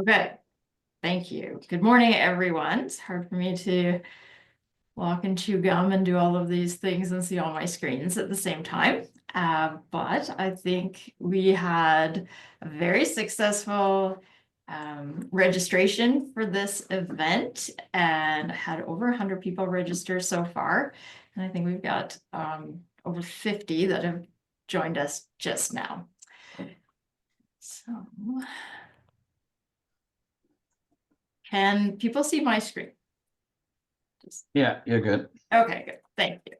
Okay, thank you. Good morning, everyone. It's hard for me to walk and chew gum and do all of these things and see all my screens at the same time. But I think we had a very successful registration for this event and had over 100 people register so far. And I think we've got over 50 that have joined us just now. So, can people see my screen? Yeah, you're good. Okay, good. Thank you.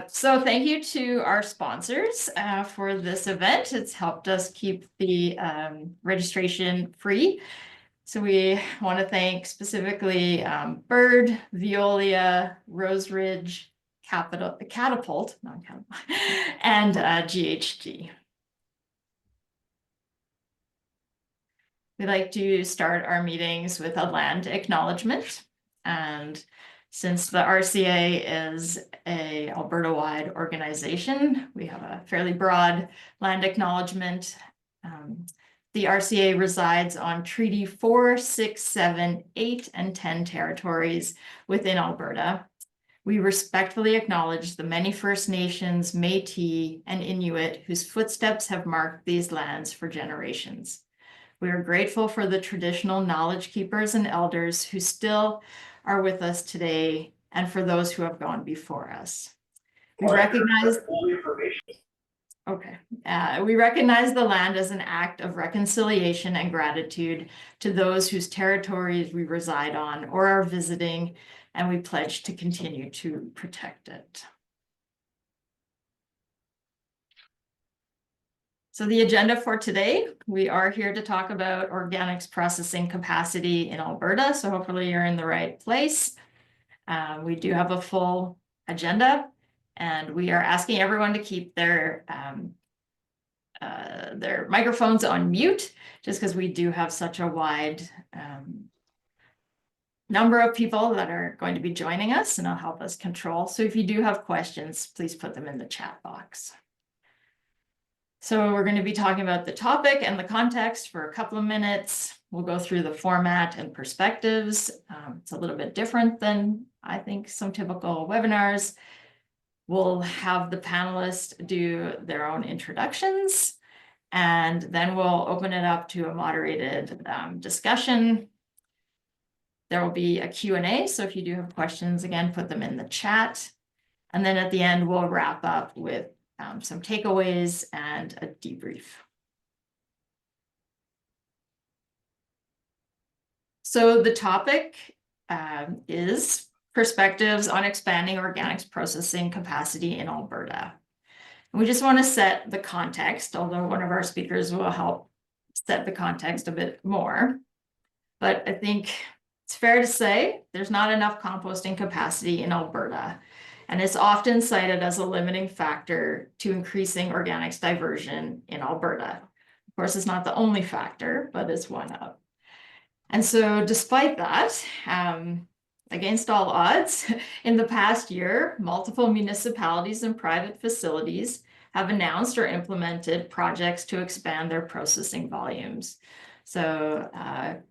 So thank you to our sponsors for this event. It's helped us keep the registration free. So we want to thank specifically Bird, Veolia, Rose Ridge, Catapult, and GHG. We like to start our meetings with a land acknowledgement. And since the RCA is a Alberta-wide organization, we have a fairly broad land acknowledgement. The RCA resides on Treaty 4, 6, 7, 8, and 10 territories within Alberta. We respectfully acknowledge the many First Nations, Métis, and Inuit whose footsteps have marked these lands for generations. We are grateful for the traditional knowledge keepers and elders who still are with us today and for those who have gone before us. We recognize the land as an act of reconciliation and gratitude to those whose territories we reside on or are visiting, and we pledge to continue to protect it. So the agenda for today, we are here to talk about organics processing capacity in Alberta. So hopefully you're in the right place. We do have a full agenda, and we are asking everyone to keep their microphones on mute, just because we do have such a wide number of people that are going to be joining us, and it'll help us control. So if you do have questions, please put them in the chat box. So we're going to be talking about the topic and the context for a couple of minutes. We'll go through the format and perspectives. It's a little bit different than, I think, some typical webinars. We'll have the panelists do their own introductions, and then we'll open it up to a moderated discussion. There will be a Q&A, so if you do have questions, again, put them in the chat. And then at the end, we'll wrap up with some takeaways and a debrief. So the topic is perspectives on expanding organics processing capacity in Alberta. And we just want to set the context, although one of our speakers will help set the context a bit more. But I think it's fair to say there's not enough composting capacity in Alberta, and it's often cited as a limiting factor to increasing organics diversion in Alberta. Of course, it's not the only factor, but it's one of. And so despite that, against all odds, in the past year, multiple municipalities and private facilities have announced or implemented projects to expand their processing volumes. So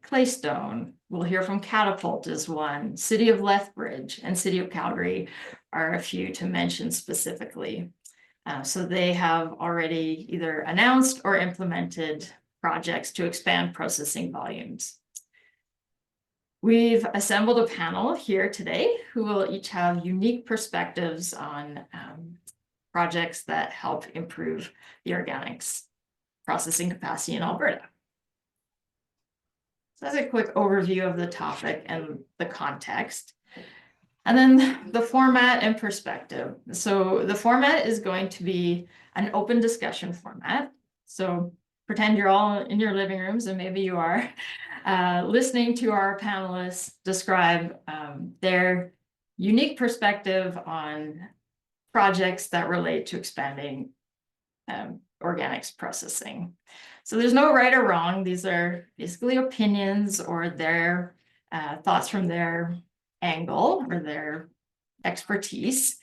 Claystone, we'll hear from Catapult is one, City of Lethbridge and City of Calgary are a few to mention specifically. So they have already either announced or implemented projects to expand processing volumes. We've assembled a panel here today who will each have unique perspectives on projects that help improve the organics processing capacity in Alberta. So that's a quick overview of the topic and the context. And then the format and perspective. So the format is going to be an open discussion format. So pretend you're all in your living rooms, and maybe you are, listening to our panelists describe their unique perspective on projects that relate to expanding organics processing. So there's no right or wrong. These are basically opinions or their thoughts from their angle or their expertise.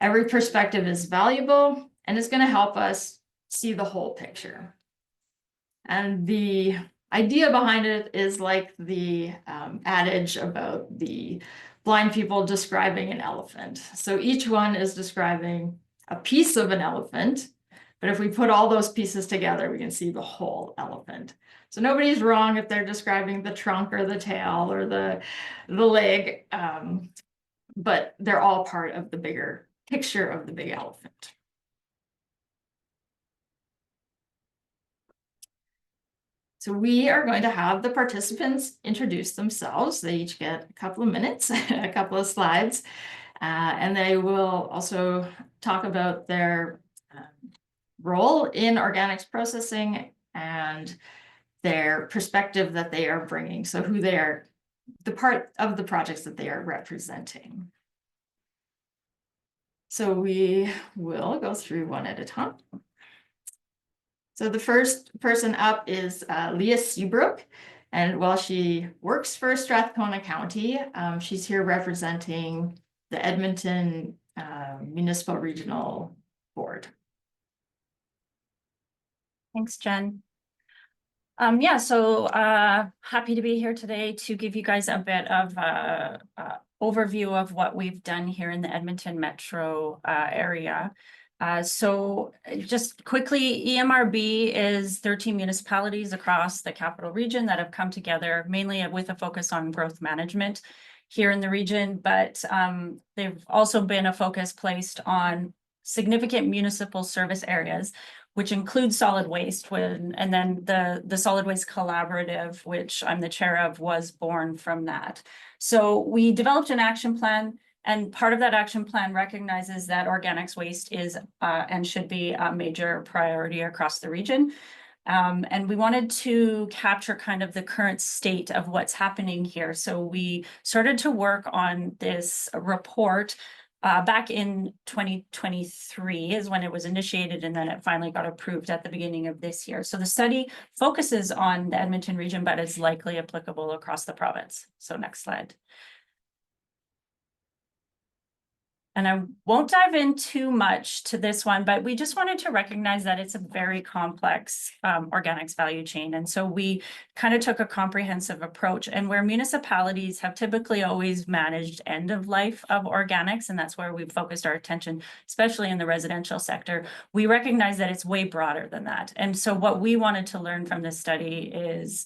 Every perspective is valuable and it's going to help us see the whole picture. And the idea behind it is like the adage about the blind people describing an elephant. So each one is describing a piece of an elephant, but if we put all those pieces together, we can see the whole elephant. So nobody's wrong if they're describing the trunk or the tail or the leg, but they're all part of the bigger picture of the big elephant. So we are going to have the participants introduce themselves. They each get a couple of minutes, a couple of slides, and they will also talk about their role in organics processing and their perspective that they are bringing. So who they are, the part of the projects that they are representing. So we will go through one at a time. So the first person up is Leah Seabrook. And while she works for Strathcona County, she's here representing the Edmonton Municipal Regional Board. Thanks, Jen. So happy to be here today to give you guys a bit of overview of what we've done here in the Edmonton metro area. So just quickly, EMRB is 13 municipalities across the capital region that have come together mainly with a focus on growth management here in the region, but they've also been a focus placed on significant municipal service areas, which includes solid waste, and then the Solid Waste Collaborative, which I'm the chair of, was born from that. So we developed an action plan, and part of that action plan recognizes that organics waste is and should be a major priority across the region. And we wanted to capture kind of the current state of what's happening here. So we started to work on this report back in 2023 is when it was initiated, and then it finally got approved at the beginning of this year. So the study focuses on the Edmonton region, but is likely applicable across the province. So next slide. And I won't dive in too much to this one, but we just wanted to recognize that it's a very complex organics value chain. And so we kind of took a comprehensive approach, and where municipalities have typically always managed end of life of organics, and that's where we've focused our attention, especially in the residential sector, we recognize that it's way broader than that. And so what we wanted to learn from this study is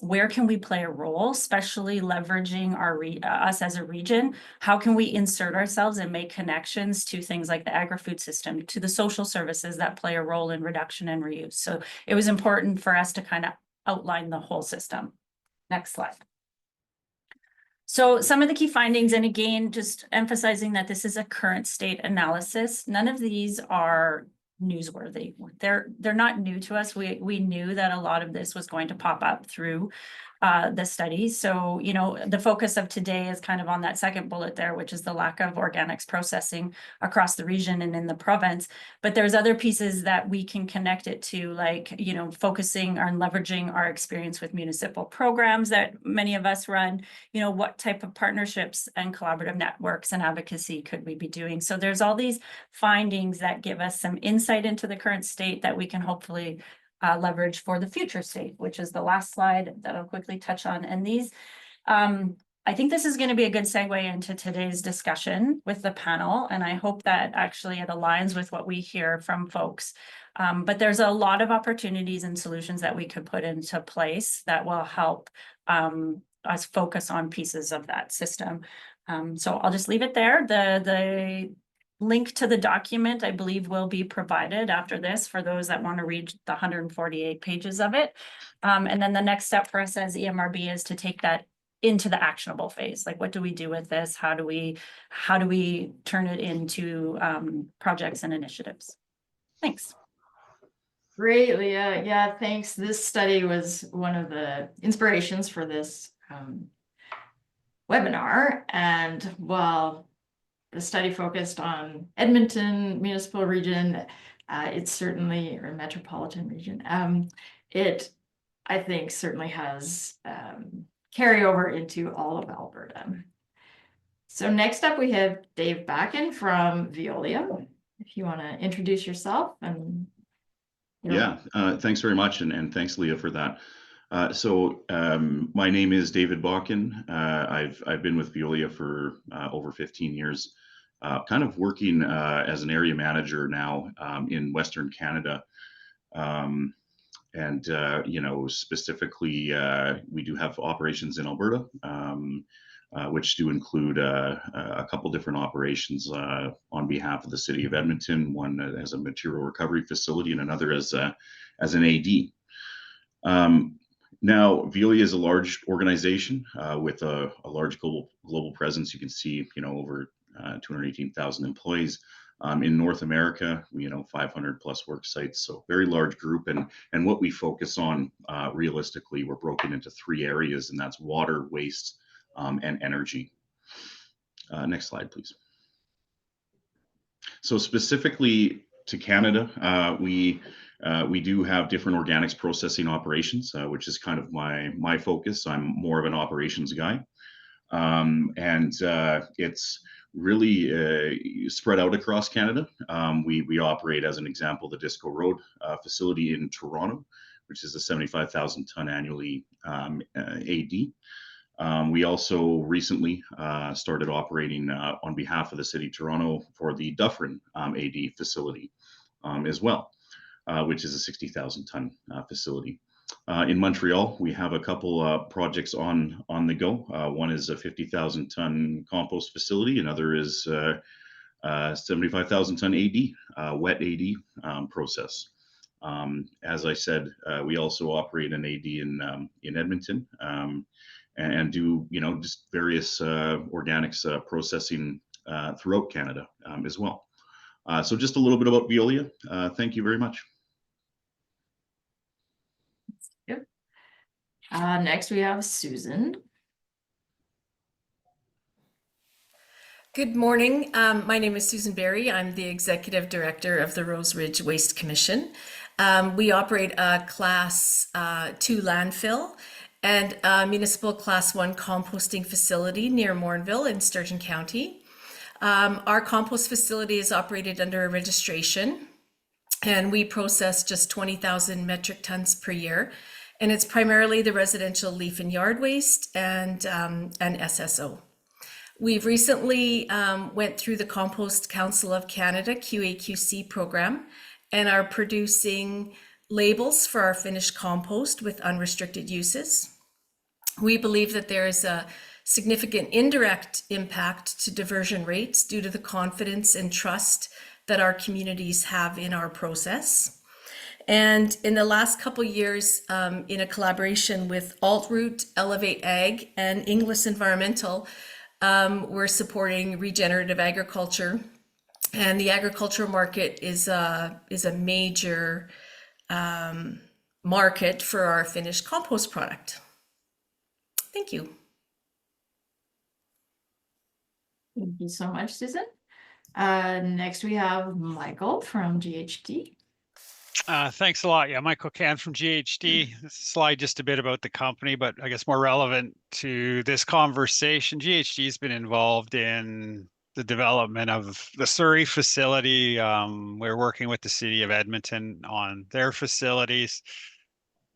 where can we play a role, especially leveraging us as a region? How can we insert ourselves and make connections to things like the agri-food system, to the social services that play a role in reduction and reuse? So it was important for us to kind of outline the whole system. Next slide. So some of the key findings, and again, just emphasizing that this is a current state analysis. None of these are newsworthy. They're not new to us. We knew that a lot of this was going to pop up through the study. So, you know, the focus of today is kind of on that second bullet there, which is the lack of organics processing across the region and in the province. But there's other pieces that we can connect it to, like, you know, focusing on leveraging our experience with municipal programs that many of us run. You know, what type of partnerships and collaborative networks and advocacy could we be doing? So there's all these findings that give us some insight into the current state that we can hopefully leverage for the future state, which is the last slide that I'll quickly touch on. And these, I think this is going to be a good segue into today's discussion with the panel. And I hope that actually it aligns with what we hear from folks. But there's a lot of opportunities and solutions that we could put into place that will help us focus on pieces of that system. So I'll just leave it there. The link to the document, I believe, will be provided after this for those that want to read the 148 pages of it. And then the next step for us as EMRB is to take that into the actionable phase. Like, what do we do with this? How do we turn it into projects and initiatives? Thanks. Great, Leah. Yeah, thanks. This study was one of the inspirations for this webinar. And while the study focused on Edmonton municipal region, it's certainly, or metropolitan region, it, I think, certainly has carryover into all of Alberta. So next up we have Dave Backen from Veolia. If you want to introduce yourself and yeah, thanks very much, and thanks, Leah, for that. My name is David Bakken. I've been with Veolia for over 15 years, kind of working as an area manager now in Western Canada. Specifically, we do have operations in Alberta, which do include a couple different operations on behalf of the city of Edmonton, one as a material recovery facility and another as an AD. Now, Veolia is a large organization with a large global presence. You can see, over 218,000 employees. In North America, 500 plus work sites, so very large group. And what we focus on, realistically, we're broken into 3 areas, and that's water, waste, and energy. Next slide, please. So specifically to Canada, we do have different organics processing operations, which is kind of my focus. I'm more of an operations guy. It's really spread out across Canada. We operate, as an example, the Disco Road facility in Toronto, which is a 75,000 ton annually AD. We also recently started operating on behalf of the city of Toronto for the Dufferin AD facility as well, which is a 60,000 ton facility. In Montreal, we have a couple projects on the go. One is a 50,000 ton compost facility. Another is 75,000 ton AD, wet AD process. As I said, we also operate an AD in Edmonton and do just various organics processing throughout Canada as well. So just a little bit about Veolia. Thank you very much. Next we have Susan. Good morning. My name is Susan Berry. I'm the Executive Director of the Rose Ridge Waste Commission. We operate a Class 2 landfill and a municipal Class 1 composting facility near Morinville in Sturgeon County. Our compost facility is operated under a registration, and we process just 20,000 metric tons per year. And it's primarily the residential leaf and yard waste and SSO. We've recently went through the Compost Council of Canada QA/QC program and are producing labels for our finished compost with unrestricted uses. We believe that there is a significant indirect impact to diversion rates due to the confidence and trust that our communities have in our process. And in the last couple of years, in a collaboration with Altroot, Elevate Ag, and Inglis Environmental, we're supporting regenerative agriculture. And the agricultural market is a major market for our finished compost product. Thank you. Thank you so much, Susan. Next we have Michael from GHD. Thanks a lot. Yeah, Michael Can from GHD. This slide just a bit about the company, but I guess more relevant to this conversation. GHD has been involved in the development of the Surrey facility. We're working with the city of Edmonton on their facilities.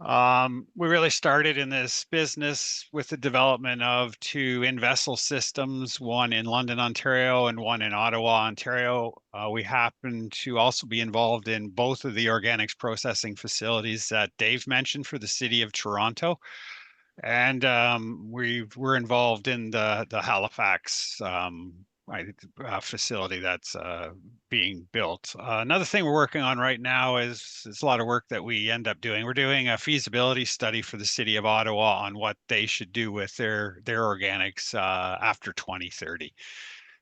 We really started in this business with the development of 2 in-vessel systems, one in London, Ontario, and one in Ottawa, Ontario. We happen to also be involved in both of the organics processing facilities that Dave mentioned for the city of Toronto. And we're involved in the Halifax facility that's being built. Another thing we're working on right now is a lot of work that we end up doing. We're doing a feasibility study for the city of Ottawa on what they should do with their organics after 2030.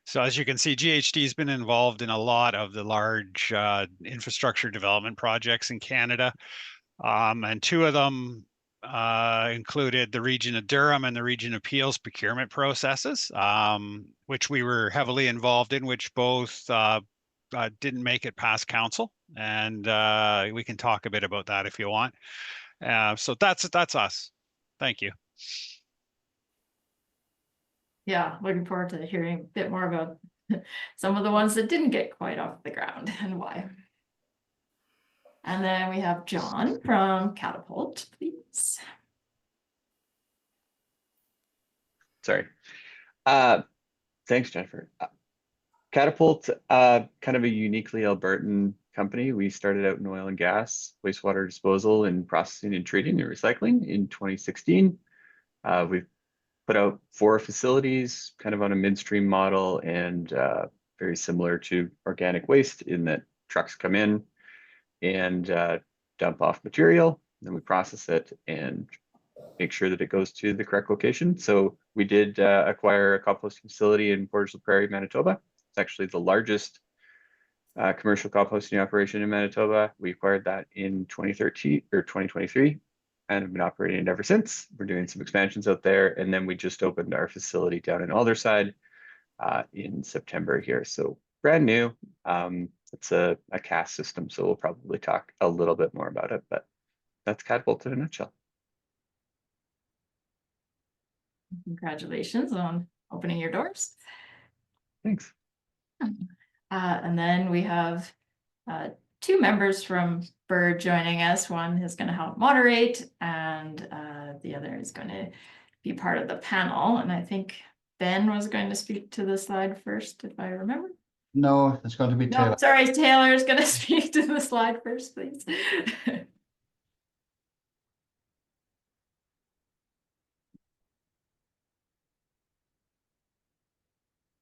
So as you can see, GHD has been involved in a lot of the large infrastructure development projects in Canada, and 2 of them included the region of Durham and the region of Peel's procurement processes, which we were heavily involved in, which both didn't make it past council. And we can talk a bit about that if you want. So that's us. Thank you. Yeah, looking forward to hearing a bit more about some of the ones that didn't get quite off the ground and why. And then we have John from Catapult, please. Sorry. Thanks, Jennifer. Catapult, kind of a uniquely Albertan company. We started out in oil and gas, wastewater disposal, and processing and treating and recycling in 2016. We've put out 4 facilities, kind of on a midstream model, and very similar to organic waste in that trucks come in and dump off material, then we process it and make sure that it goes to the correct location. So we did acquire a composting facility in Portage la Prairie, Manitoba. It's actually the largest commercial composting operation in Manitoba. We acquired that in 2013 or 2023 and have been operating it ever since. We're doing some expansions out there. And then we just opened our facility down in Aldersyde in September here. So brand new. It's a cast system, so we'll probably talk a little bit more about it, but that's Catapult in a nutshell. Congratulations on opening your doors. Thanks. And then we have 2 members from Bird joining us. One is going to help moderate, and the other is going to be part of the panel. And I think Ben was going to speak to the slide first, if I remember. No, it's going to be No, Taylor. sorry, Taylor is going to speak to the slide first, please. Here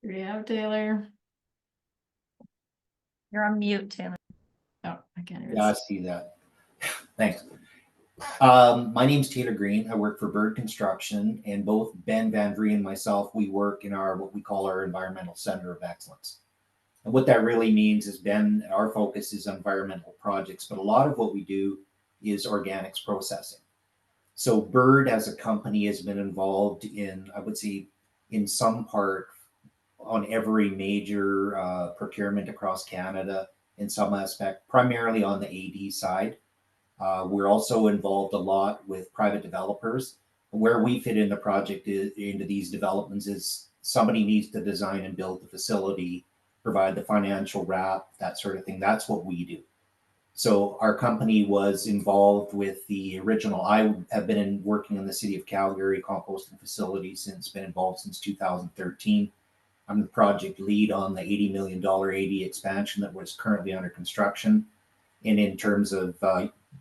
we have Taylor. You're on mute, Taylor. Oh, I can't even Yeah, I see. see that. Thanks. My name's Taylor Green. I work for Bird Construction, and both Ben Van Vree and myself, we work in what we call our Environmental Center of Excellence. And what that really means is our focus is on environmental projects, but a lot of what we do is organics processing. So Bird as a company has been involved in, I would say, in some part on every major procurement across Canada in some aspect, primarily on the AD side. We're also involved a lot with private developers. Where we fit in the project into these developments is somebody needs to design and build the facility, provide the financial wrap, that sort of thing. That's what we do. So our company was involved with the original. I have been working in the city of Calgary composting facilities been involved since 2013. I'm the project lead on the $80 million AD expansion that was currently under construction. And in terms of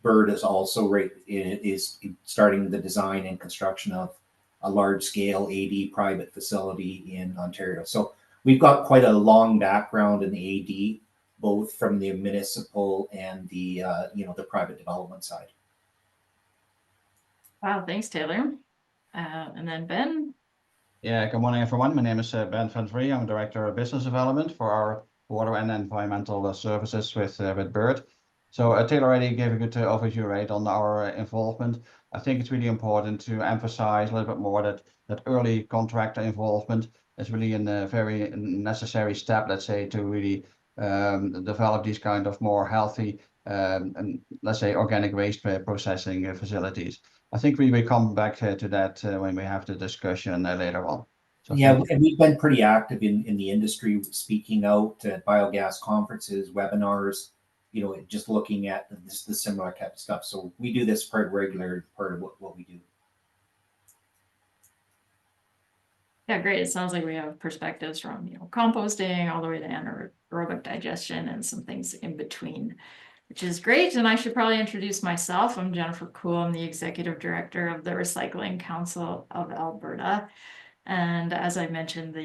Bird is also is starting the design and construction of a large scale AD private facility in Ontario. So we've got quite a long background in the AD, both from the municipal and the the private development side. Wow, thanks, Taylor. And then Ben. Yeah, good morning, everyone. My name is Ben Van Vree. I'm Director of Business Development for our water and environmental services with Bird. So Taylor already gave a good overview, right, on our involvement. I think it's really important to emphasize a little bit more that early contractor involvement is really a very necessary step, let's say, to really develop these kind of more healthy and let's say organic waste processing facilities. I think we will come back to that when we have the discussion later on. So yeah, and we've been pretty active in the industry, speaking out at biogas conferences, webinars, just looking at the similar type of stuff. So we do this part regular, part of what we do. Yeah, great. It sounds like we have perspectives from composting all the way to anaerobic digestion and some things in between, which is great. And I should probably introduce myself. I'm Jennifer Kuhl. I'm the Executive Director of the Recycling Council of Alberta. And as I mentioned,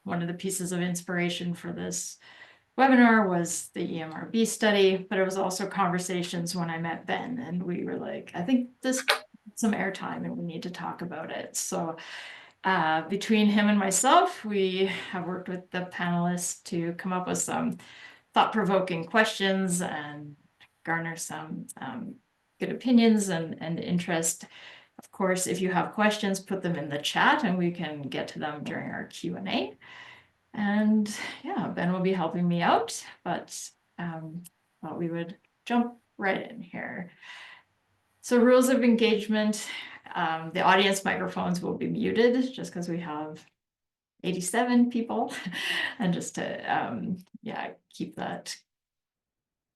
one of the pieces of inspiration for this webinar was the EMRB study, but it was also conversations when I met Ben, and we were like, I think this needs some airtime and we need to talk about it. So between him and myself, we have worked with the panelists to come up with some thought-provoking questions and garner some good opinions and interest. Of course, if you have questions, put them in the chat and we can get to them during our Q&A. And yeah, Ben will be helping me out, but thought we would jump right in here. So rules of engagement, the audience microphones will be muted just because we have 87 people and just to keep that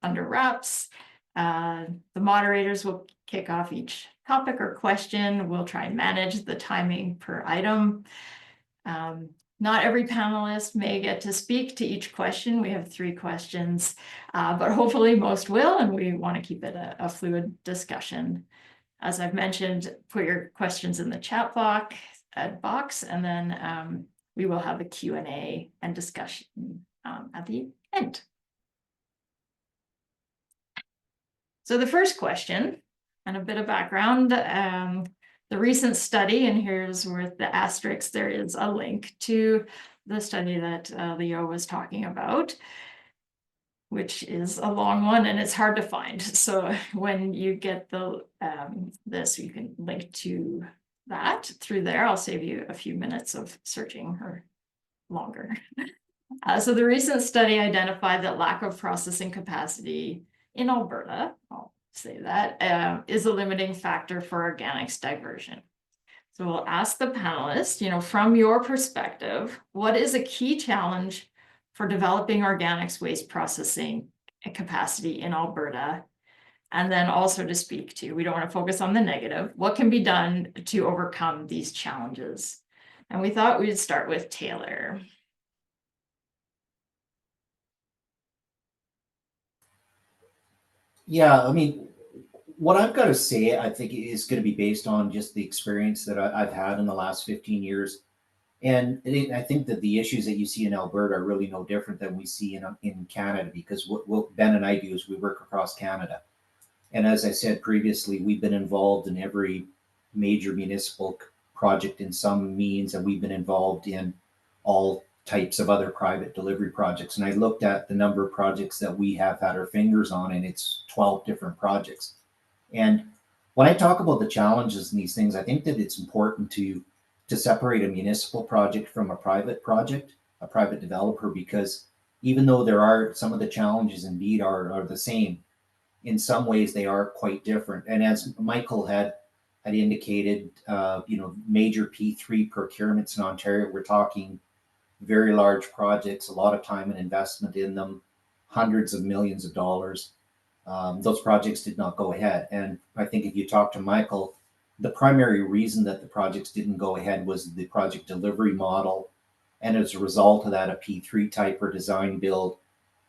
under wraps. The moderators will kick off each topic or question. We'll try and manage the timing per item. Not every panelist may get to speak to each question. We have 3 questions, but hopefully most will, and we want to keep it a fluid discussion. As I've mentioned, put your questions in the chat box, and then we will have a Q&A and discussion at the end. So the first question, and a bit of background, the recent study, and here's where the asterisk, there is a link to the study that Leo was talking about, which is a long one and it's hard to find. So when you get the this, you can link to that through there. I'll save you a few minutes of searching or longer. So the recent study identified that lack of processing capacity in Alberta, I'll say that, is a limiting factor for organics diversion. So we'll ask the panelists, you know, from your perspective, what is a key challenge for developing organics waste processing capacity in Alberta? And then also to speak to, we don't want to focus on the negative, what can be done to overcome these challenges? And we thought we'd start with Taylor. Yeah, I mean, what I've got to say, I think is going to be based on just the experience that I've had in the last 15 years. And I think that the issues that you see in Alberta are really no different than we see in Canada, because what Ben and I do is we work across Canada. And as I said previously, we've been involved in every major municipal project in some means, and we've been involved in all types of other private delivery projects. And I looked at the number of projects that we have had our fingers on, and it's 12 different projects. And when I talk about the challenges in these things, I think that it's important to separate a municipal project from a private project, a private developer, because even though there are some of the challenges indeed are the same, in some ways they are quite different. And as Michael had indicated, major P3 procurements in Ontario, we're talking very large projects, a lot of time and investment in them, hundreds of millions of dollars. Those projects did not go ahead. And I think if you talk to Michael, the primary reason that the projects didn't go ahead was the project delivery model. And as a result of that, a P3 type or design build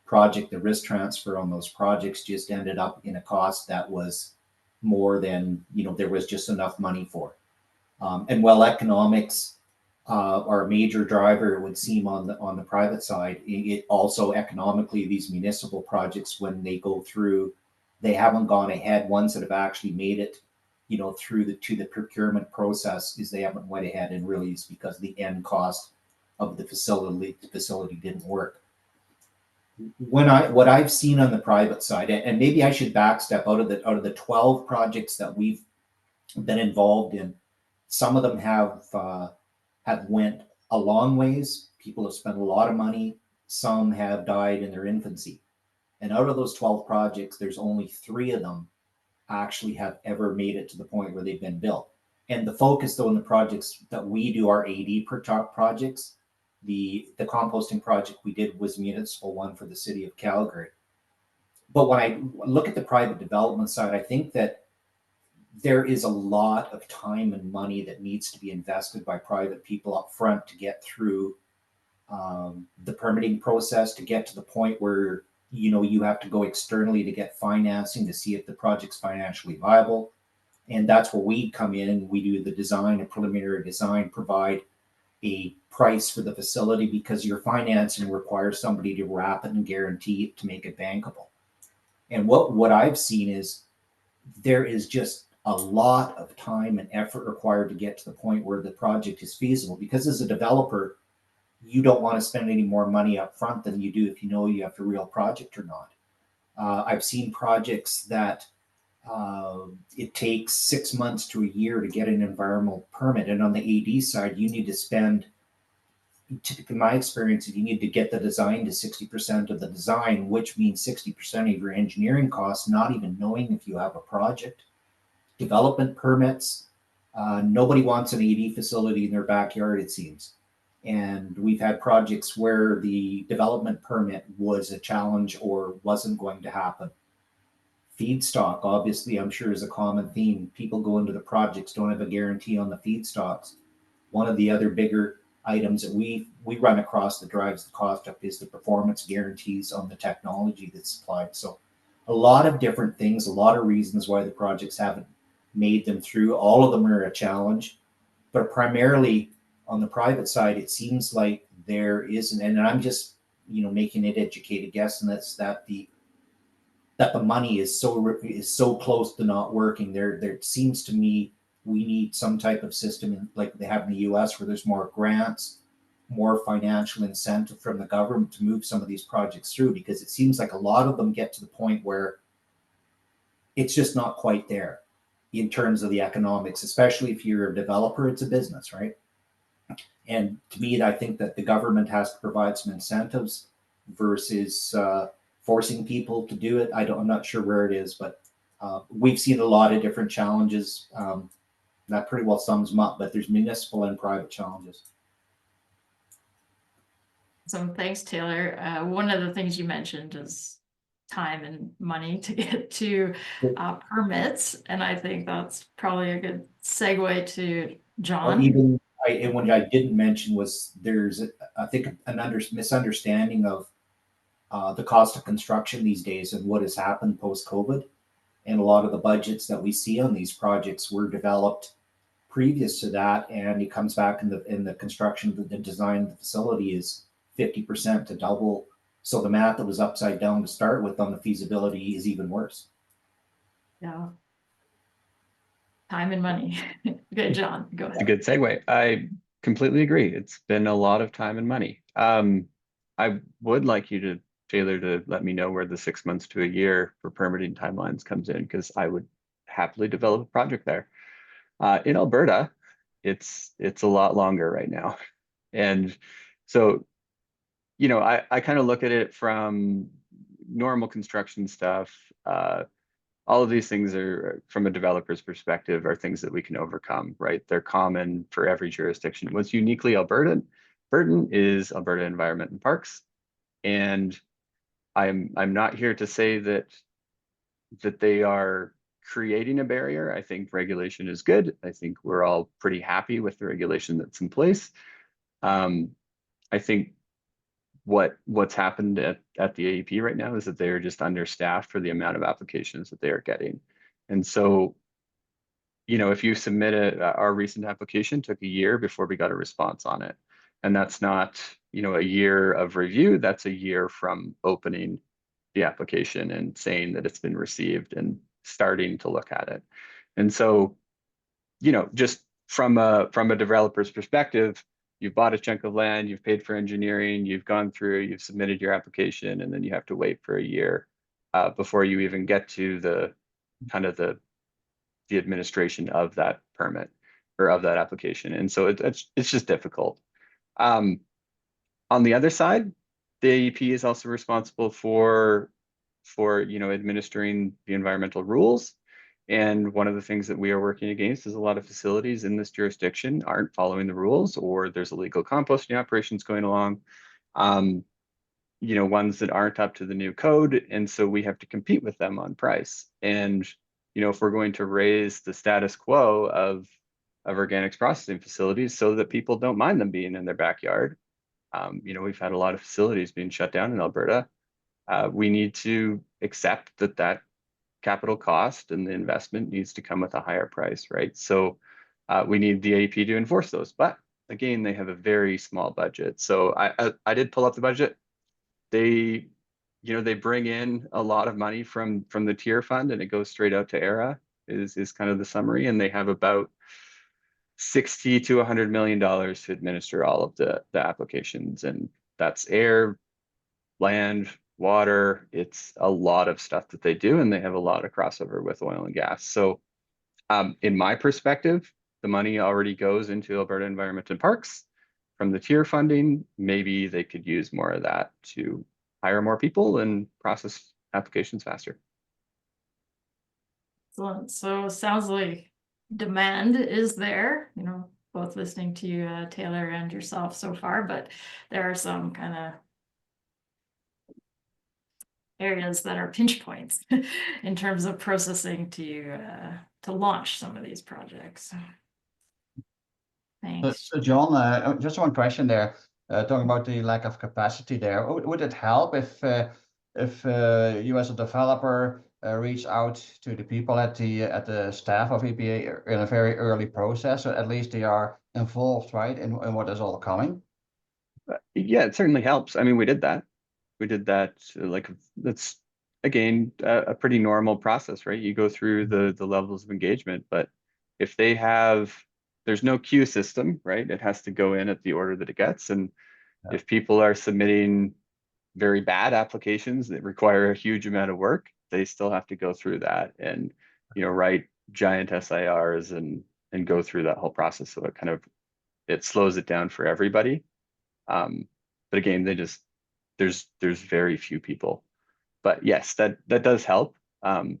project, the risk transfer on those projects just ended up in a cost that was more than, there was just enough money for. And while economics are a major driver, it would seem on the private side, it also economically, these municipal projects, when they go through, they haven't gone ahead. Ones that have actually made it, through to the procurement process, is they haven't went ahead, and really it's because the end cost of the facility didn't work. What I've seen on the private side, and maybe I should backstep, out of the 12 projects that we've been involved in, some of them have went a long ways. People have spent a lot of money. Some have died in their infancy. And out of those 12 projects, there's only 3 of them actually have ever made it to the point where they've been built. And the focus, though, in the projects that we do are AD projects. The composting project we did was a municipal one for the city of Calgary. But when I look at the private development side, I think that there is a lot of time and money that needs to be invested by private people up front to get through the permitting process, to get to the point where you have to go externally to get financing to see if the project's financially viable. And that's where we come in. We do the design, a preliminary design, provide a price for the facility, because your financing requires somebody to wrap it and guarantee it to make it bankable. And what I've seen is there is just a lot of time and effort required to get to the point where the project is feasible, because as a developer, you don't want to spend any more money up front than you do if you know you have a real project or not. I've seen projects that it takes 6 months to a year to get an environmental permit. And on the AD side, you need to spend, in my experience, you need to get the design to 60% of the design, which means 60% of your engineering costs, not even knowing if you have a project. Development permits. Nobody wants an AD facility in their backyard, it seems. And we've had projects where the development permit was a challenge or wasn't going to happen. Feedstock, obviously, I'm sure is a common theme. People go into the projects, don't have a guarantee on the feedstocks. One of the other bigger items that we run across that drives the cost up is the performance guarantees on the technology that's supplied. So a lot of different things, a lot of reasons why the projects haven't made them through. All of them are a challenge, but primarily on the private side, it seems like there isn't, and I'm just, making an educated guess, and that's that the money is so close to not working. There seems to me we need some type of system like they have in the US where there's more grants, more financial incentive from the government to move some of these projects through, because it seems like a lot of them get to the point where it's just not quite there in terms of the economics, especially if you're a developer. It's a business, right? And to me, I think that the government has to provide some incentives versus forcing people to do it. I'm not sure where it is, but we've seen a lot of different challenges. That pretty well sums them up, but there's municipal and private challenges. So thanks, Taylor. One of the things you mentioned is time and money to get to permits. And I think that's probably a good segue to John. And what I didn't mention was there's, I think, an misunderstanding of the cost of construction these days and what has happened post-COVID. And a lot of the budgets that we see on these projects were developed previous to that, and it comes back in the construction, the design of the facility is 50% to double. So the math that was upside down to start with on the feasibility is even worse. Yeah. Time and money. Good, John, go ahead. It's a good segue. I completely agree. It's been a lot of time and money. I would like you to, Taylor, to let me know where the 6 months to a year for permitting timelines comes in, because I would happily develop a project there. In Alberta, it's a lot longer right now. And so, I kind of look at it from normal construction stuff. All of these things are, from a developer's perspective, are things that we can overcome, right? They're common for every jurisdiction. What's uniquely Alberta is Alberta Environment and Parks. And I'm not here to say that they are creating a barrier. I think regulation is good. I think we're all pretty happy with the regulation that's in place. I think what's happened at the AEP right now is that they are just understaffed for the amount of applications that they are getting. And so, if you submit our recent application took a year before we got a response on it. And that's not, a year of review, that's a year from opening the application and saying that it's been received and starting to look at it. And so, just from a developer's perspective, you've bought a chunk of land, you've paid for engineering, you've gone through, you've submitted your application, and then you have to wait for a year before you even get to the administration of that permit or of that application. And so it's just difficult. On the other side, the AEP is also responsible for administering the environmental rules. And one of the things that we are working against is a lot of facilities in this jurisdiction aren't following the rules, or there's illegal composting operations going along, ones that aren't up to the new code. And so we have to compete with them on price. And, if we're going to raise the status quo of organics processing facilities so that people don't mind them being in their backyard, we've had a lot of facilities being shut down in Alberta. We need to accept that capital cost and the investment needs to come with a higher price, right? So we need the AEP to enforce those. But again, they have a very small budget. So I did pull up the budget. They bring in a lot of money from the tier fund, and it goes straight out to ERA is kind of the summary. And they have about $60 to $100 million to administer all of the applications, and that's air, land, water. It's a lot of stuff that they do, and they have a lot of crossover with oil and gas. So in my perspective, the money already goes into Alberta Environment and Parks from the tier funding. Maybe they could use more of that to hire more people and process applications faster. Excellent. So it sounds like demand is there, both listening to you, Taylor, and yourself so far, but there are some kind of areas that are pinch points in terms of processing to launch some of these projects. Thanks. So John, just one question there. Talking about the lack of capacity there, would it help if you as a developer reach out to the people at the staff of EPA in a very early process, so at least they are involved, right, in what is all coming? Yeah, it certainly helps. I mean, we did that. We did that. Like that's again a pretty normal process, right? You go through the levels of engagement, but if they have, there's no queue system, right? It has to go in at the order that it gets, and Yeah. if people are submitting very bad applications that require a huge amount of work, they still have to go through that and write giant SIRs and go through that whole process. So it slows it down for everybody. But again, there's very few people. But yes, that does help. And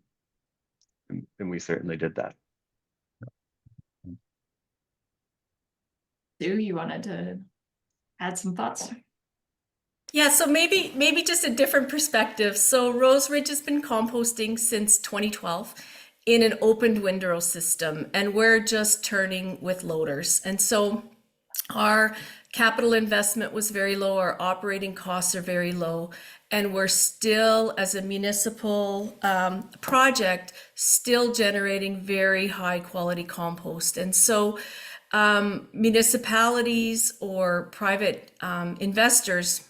we certainly did that. Sue, you wanted to add some thoughts? Yeah, so maybe just a different perspective. So Rose Ridge has been composting since 2012 in an open windrow system, and we're just turning with loaders. And so our capital investment was very low, our operating costs are very low, and we're still, as a municipal project, still generating very high quality compost. And so municipalities or private investors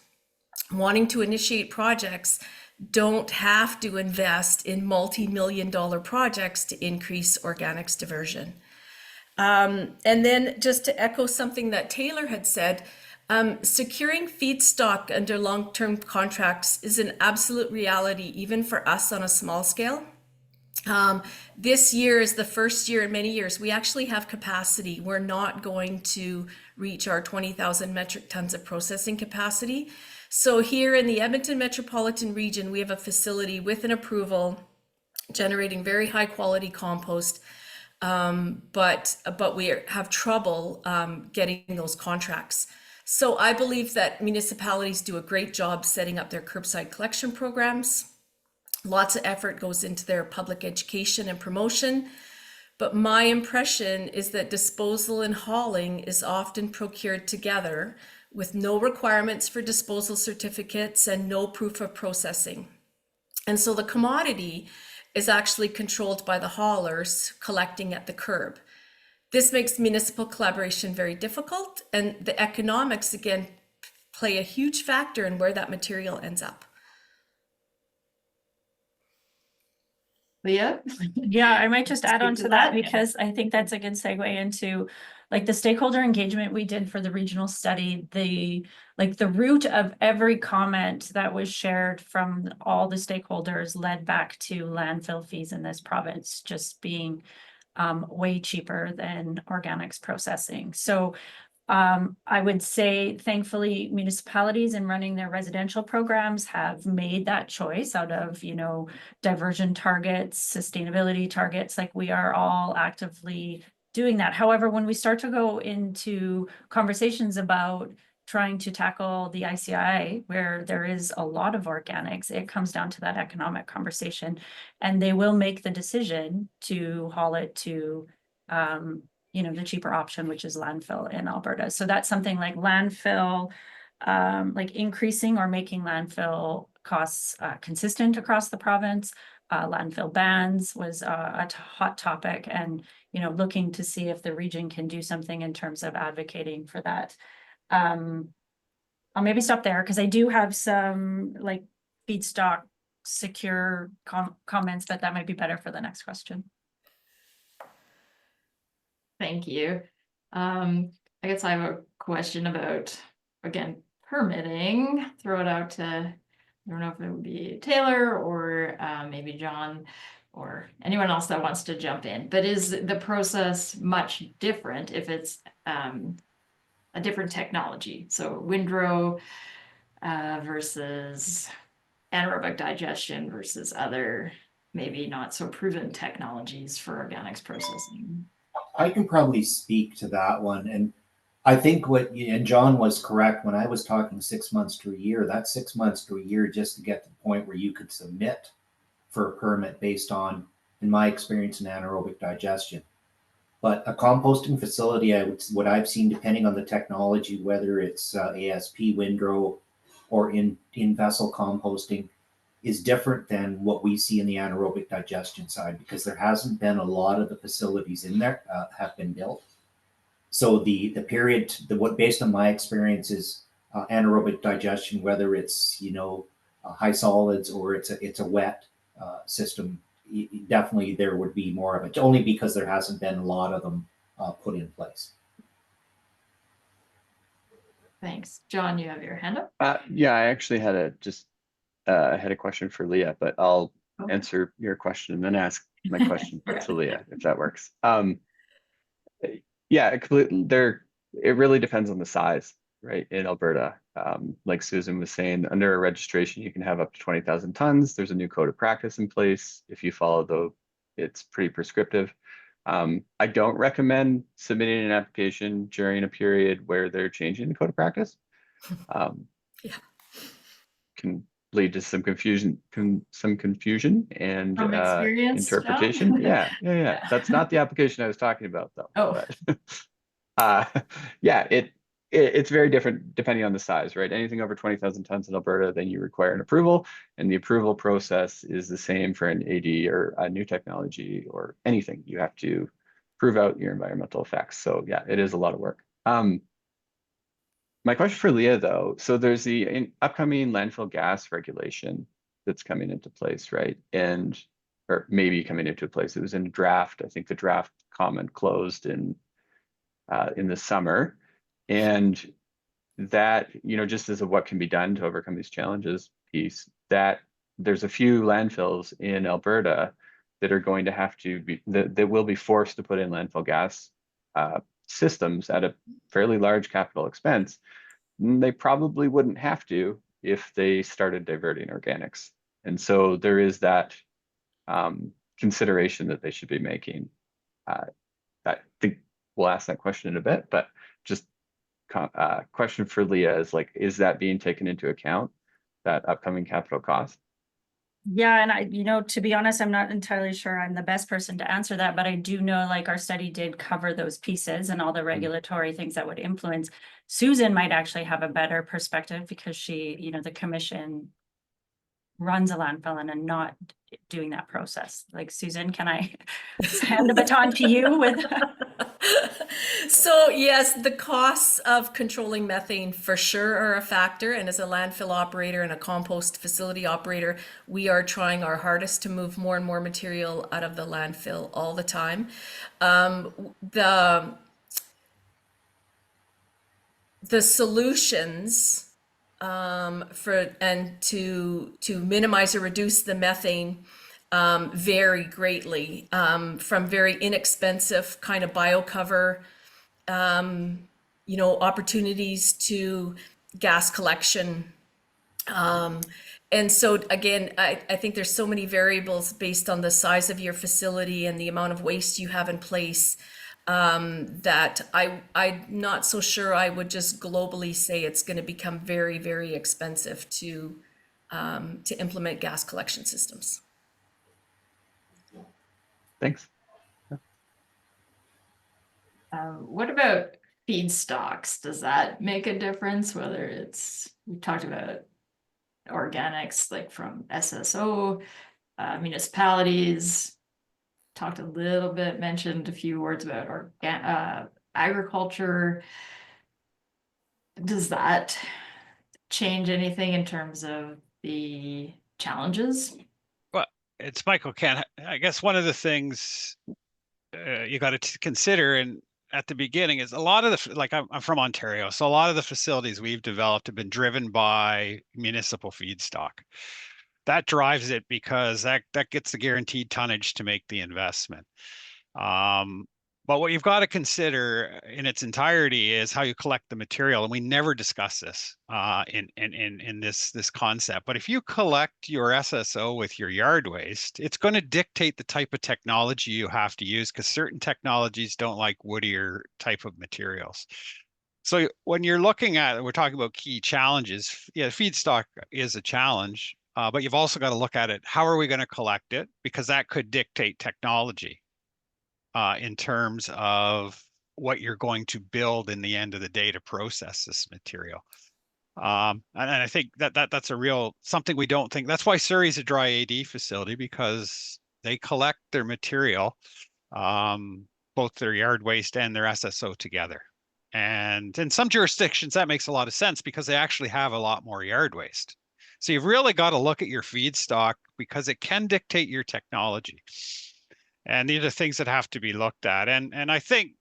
wanting to initiate projects don't have to invest in multi-million-dollar projects to increase organics diversion. And then just to echo something that Taylor had said, securing feedstock under long-term contracts is an absolute reality, even for us on a small scale. This year is the first year in many years we actually have capacity. We're not going to reach our 20,000 metric tons of processing capacity. So here in the Edmonton metropolitan region, we have a facility with an approval generating very high quality compost, but we have trouble getting those contracts. So I believe that municipalities do a great job setting up their curbside collection programs. Lots of effort goes into their public education and promotion. But my impression is that disposal and hauling is often procured together with no requirements for disposal certificates and no proof of processing. And so the commodity is actually controlled by the haulers collecting at the curb. This makes municipal collaboration very difficult, and the economics, again, play a huge factor in where that material ends up. Leah? Yeah, I might just add Speak on to to that that. because I think that's a good segue into like the stakeholder engagement we did for the regional study. The root of every comment that was shared from all the stakeholders led back to landfill fees in this province just being way cheaper than organics processing. So I would say, thankfully, municipalities in running their residential programs have made that choice out of, diversion targets, sustainability targets, like we are all actively doing that. However, when we start to go into conversations about trying to tackle the ICI, where there is a lot of organics, it comes down to that economic conversation, and they will make the decision to haul it to the cheaper option, which is landfill in Alberta. So that's something like landfill, like increasing or making landfill costs consistent across the province. Landfill bans was a hot topic, and looking to see if the region can do something in terms of advocating for that. I'll maybe stop there because I do have some like feedstock secure comments, but that might be better for the next question. Thank you. I guess I have a question about, again, permitting. Throw it out to, I don't know if it would be Taylor or maybe John or anyone else that wants to jump in. But is the process much different if it's a different technology? So windrow versus anaerobic digestion versus other maybe not so proven technologies for organics processing? I can probably speak to that one. And I think and John was correct when I was talking 6 months to a year. That's 6 months to a year just to get to the point where you could submit for a permit based on, in my experience, in anaerobic digestion. But a composting facility, what I've seen, depending on the technology, whether it's ASP, windrow, or in vessel composting, is different than what we see in the anaerobic digestion side, because there hasn't been a lot of the facilities in there have been built. So the period, what based on my experience is anaerobic digestion, whether it's high solids or it's a wet system, definitely there would be more of it, only because there hasn't been a lot of them put in place. Thanks. John, you have your hand up. Yeah, I actually had a question for Leah, but I'll Okay. answer your question and then ask my question to Leah, if that works. Yeah, it really depends on the size, right? In Alberta, like Susan was saying, under a registration, you can have up to 20,000 tons. There's a new code of practice in place. If you follow it's pretty prescriptive. I don't recommend submitting an application during a period where they're changing the code of practice. Yeah. Can lead to some confusion and From experience, interpretation. John? Yeah. That's not the application I was talking about, though. Oh. But, yeah, it's very different depending on the size, right? Anything over 20,000 tons in Alberta, then you require an approval, and the approval process is the same for an AD or a new technology or anything. You have to prove out your environmental effects. So yeah, it is a lot of work. My question for Leah, though, so there's the upcoming landfill gas regulation that's coming into place, right? Or maybe coming into place. It was in draft. I think the draft comment closed in the summer. And that, just as a what can be done to overcome these challenges piece, that there's a few landfills in Alberta that are going to have to be, that will be forced to put in landfill gas systems at a fairly large capital expense. They probably wouldn't have to if they started diverting organics. And so there is that consideration that they should be making. I think we'll ask that question in a bit, but just question for Leah is that being taken into account, that upcoming capital cost? Yeah, and to be honest, I'm not entirely sure I'm the best person to answer that, but I do know our study did cover those pieces and all the regulatory things that would influence. Susan might actually have a better perspective because she, the commission runs a landfill and are not doing that process. Susan, can I hand the baton to you with? So yes, the costs of controlling methane for sure are a factor. And as a landfill operator and a compost facility operator, we are trying our hardest to move more and more material out of the landfill all the time. The solutions to minimize or reduce the methane vary greatly, from very inexpensive kind of biocover opportunities to gas collection. And so again, I think there's so many variables based on the size of your facility and the amount of waste you have in place, that I'm not so sure I would just globally say it's going to become very, very expensive to implement gas collection systems. Thanks. What about feedstocks? Does that make a difference? Whether we talked about organics, from SSO, municipalities, talked a little bit, mentioned a few words about agriculture. Does that change anything in terms of the challenges? Well, it's Michael Ken. I guess one of the things you got to consider and at the beginning is a lot of I'm from Ontario, so a lot of the facilities we've developed have been driven by municipal feedstock. That drives it because that gets the guaranteed tonnage to make the investment. But what you've got to consider in its entirety is how you collect the material, and we never discuss this in this concept. But if you collect your SSO with your yard waste, it's going to dictate the type of technology you have to use, because certain technologies don't like woodier type of materials. So when you're looking at, we're talking about key challenges. Yeah, feedstock is a challenge, but you've also got to look at it. How are we going to collect it? Because that could dictate technology in terms of what you're going to build in the end of the day to process this material. And I think that's a real something we don't think. That's why Surrey's a dry AD facility, because they collect their material, both their yard waste and their SSO together. And in some jurisdictions, that makes a lot of sense because they actually have a lot more yard waste. So you've really got to look at your feedstock because it can dictate your technology. And these are things that have to be looked at. And I think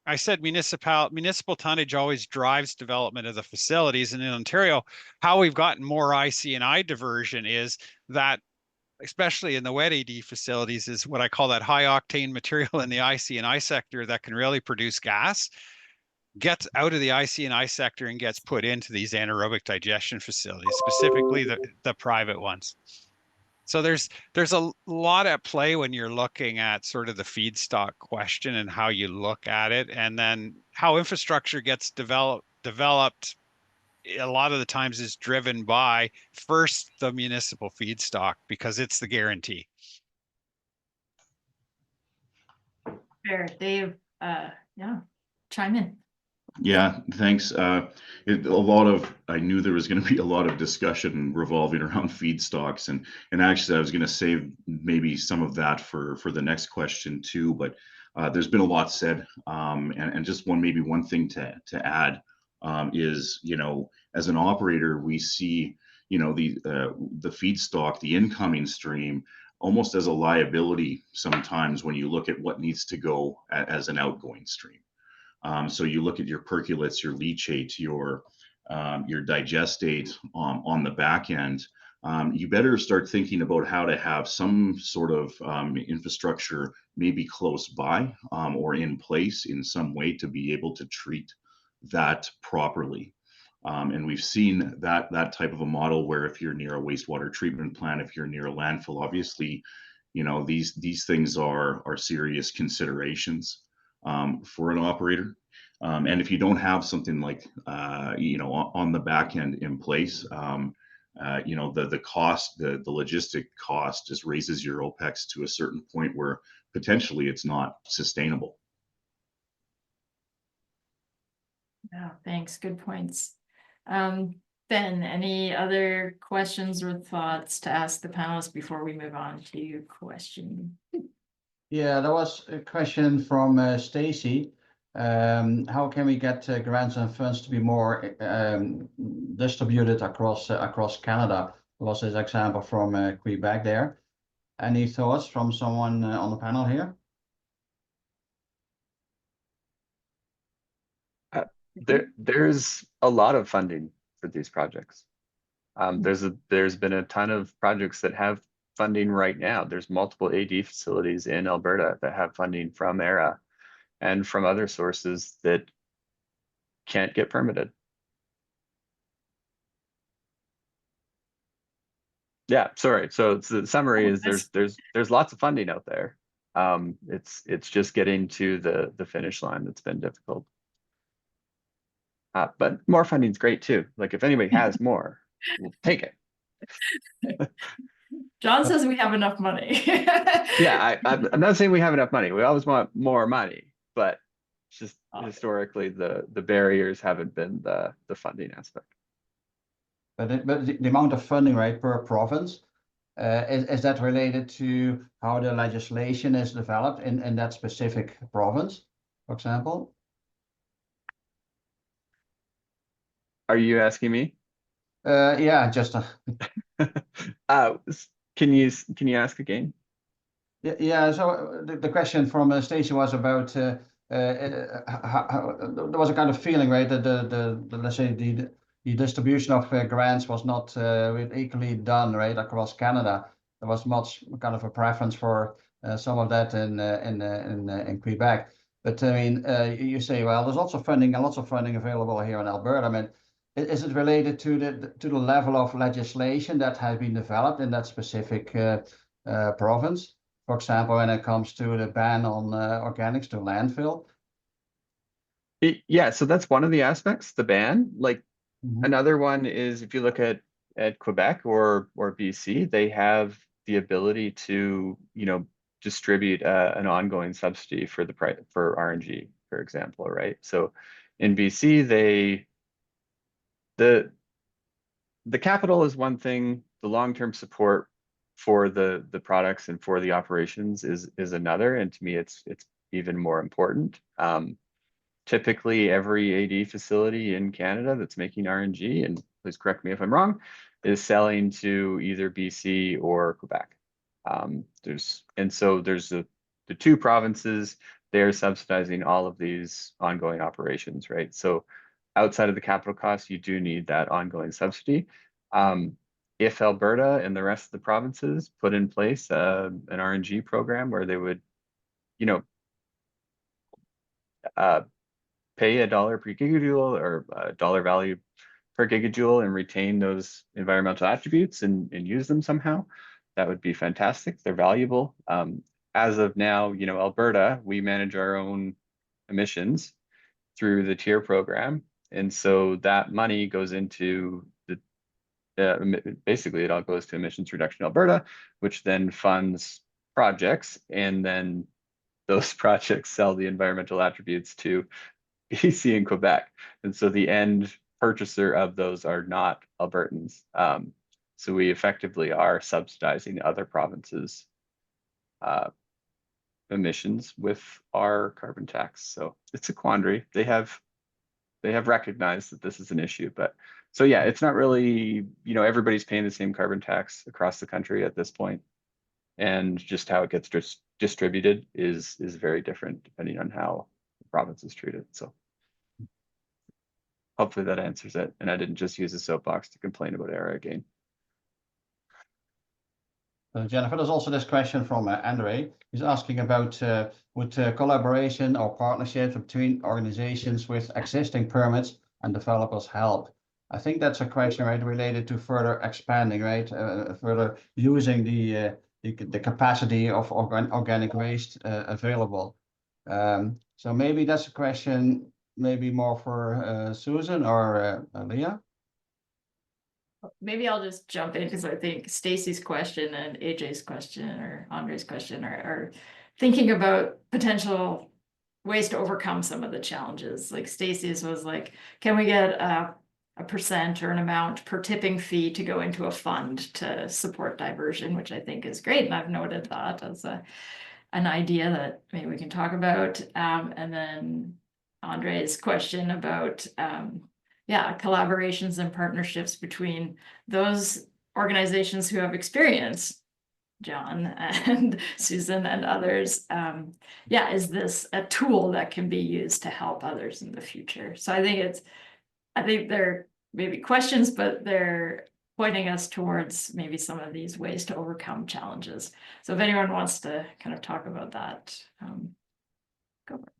I said municipal tonnage always drives development of the facilities. And in Ontario, how we've gotten more IC and I diversion is that, especially in the wet AD facilities, is what I call that high octane material in the IC and I sector that can really produce gas, gets out of the IC and I sector and gets put into these anaerobic digestion facilities, specifically the private ones. So there's a lot at play when you're looking at sort of the feedstock question and how you look at it, and then how infrastructure gets developed a lot of the times is driven by first the municipal feedstock because it's the guarantee. Fair, Dave, yeah, chime in. Yeah, thanks. I knew there was going to be a lot of discussion revolving around feedstocks, and actually I was going to save maybe some of that for the next question too. But there's been a lot said, and just maybe one thing to add is, as an operator, we see the feedstock, the incoming stream, almost as a liability sometimes when you look at what needs to go as an outgoing stream. So you look at your percolates, your leachate, your digestate on the back end. You better start thinking about how to have some sort of infrastructure maybe close by or in place in some way to be able to treat that properly. And we've seen that type of a model where if you're near a wastewater treatment plant, if you're near a landfill, obviously, these things are serious considerations for an operator. And if you don't have something like, on the back end in place, the cost, the logistic cost just raises your OPEX to a certain point where potentially it's not sustainable. Yeah, thanks. Good points. Ben, any other questions or thoughts to ask the panelists before we move on to your question? Yeah, there was a question from Stacy. How can we get grants and funds to be more distributed across Canada? There was this example from Quebec there. Any thoughts from someone on the panel here? There's a lot of funding for these projects. There's been a ton of projects that have funding right now. There's multiple AD facilities in Alberta that have funding from ERA and from other sources that can't get permitted. Yeah, sorry. So the summary is there's lots of funding out there. It's just getting to the finish line that's been difficult. But more funding is great too. Like if anybody has more, we'll take it. John says we have enough money. Yeah, I'm not saying we have enough money. We always want more money, but just historically the barriers haven't been the funding aspect. But the amount of funding, right, per province, is that related to how the legislation is developed in that specific province, for example? Are you asking me? Yeah, just can you ask again? yeah. So the question from Stacey was about how, there was a kind of feeling, right, that the let's say the distribution of grants was not equally done, right, across Canada. There was much kind of a preference for some of that in Quebec. But I mean, you say, well, there's lots of funding available here in Alberta. I mean, is it related to the level of legislation that has been developed in that specific province? For example, when it comes to the ban on organics to landfill? Yeah, so that's one of the aspects, the ban. Like Mhm. another one is if you look at Quebec or BC, they have the ability to, you know, distribute an ongoing subsidy for the price for RNG, for example, right? So in BC, the capital is one thing, the long-term support for the products and for the operations is another, and to me, it's even more important. Typically, every AD facility in Canada that's making RNG, and please correct me if I'm wrong, is selling to either BC or Quebec. So there's the two provinces, they're subsidizing all of these ongoing operations, right? So outside of the capital costs, you do need that ongoing subsidy. If Alberta and the rest of the provinces put in place an RNG program where they would, you know, pay $1 per gigajoule or a dollar value per gigajoule and retain those environmental attributes and use them somehow, that would be fantastic. They're valuable. As of now, you know, Alberta, we manage our own emissions through the tier program. And so that money goes into basically it all goes to Emissions Reduction Alberta, which then funds projects, and then those projects sell the environmental attributes to BC and Quebec. And so the end purchaser of those are not Albertans. So we effectively are subsidizing other provinces' emissions with our carbon tax. So it's a quandary. They have recognized that this is an issue, but so yeah, it's not really, you know, everybody's paying the same carbon tax across the country at this point. And just how it gets distributed is very different depending on how the province is treated. So hopefully that answers it. And I didn't just use a soapbox to complain about ERA again. Jennifer, there's also this question from Andre. He's asking about would collaboration or partnerships between organizations with existing permits and developers help? I think that's a question, right, related to further expanding, right, further using the capacity of organic waste available. So maybe that's a question, maybe more for Susan or Leah. Maybe I'll just jump in because I think Stacy's question and AJ's question or Andre's question are thinking about potential ways to overcome some of the challenges. Like Stacy's was like, can we get a percent or an amount per tipping fee to go into a fund to support diversion, which I think is great. And I've noted that as an idea that maybe we can talk about. And then Andre's question about collaborations and partnerships between those organizations who have experience, John and Susan and others. Is this a tool that can be used to help others in the future? So I think they're maybe questions, but they're pointing us towards maybe some of these ways to overcome challenges. So if anyone wants to kind of talk about that, go for it.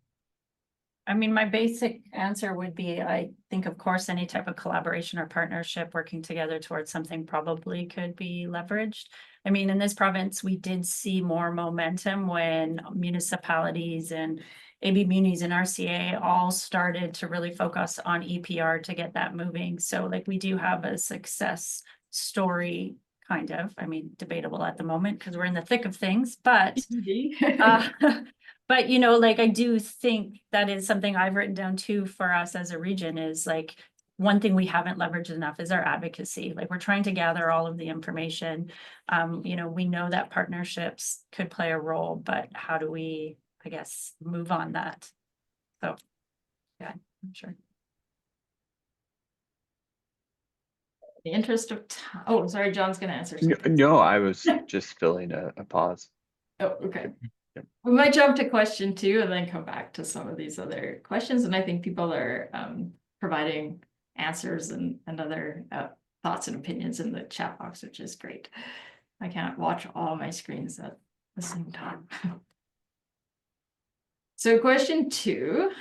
I mean, my basic answer would be, I think, of course, any type of collaboration or partnership working together towards something probably could be leveraged. I mean, in this province, we did see more momentum when municipalities and AB munis and RCA all started to really focus on EPR to get that moving. So like we do have a success story, kind of, I mean, debatable at the moment because we're in the thick of things, but but, you know, like, I do think that is something I've written down too for us as a region is like, one thing we haven't leveraged enough is our advocacy. Like we're trying to gather all of the information. You know, we know that partnerships could play a role, but how do we, I guess, move on that? So, yeah, I'm sure. In the interest of time, oh, sorry, John's going to answer something. No, I was just filling a pause. Oh, okay. Yep. We might jump to question 2 and then come back to some of these other questions. And I think people are providing answers and other thoughts and opinions in the chat box, which is great. I can't watch all my screens at the same time. So question 2,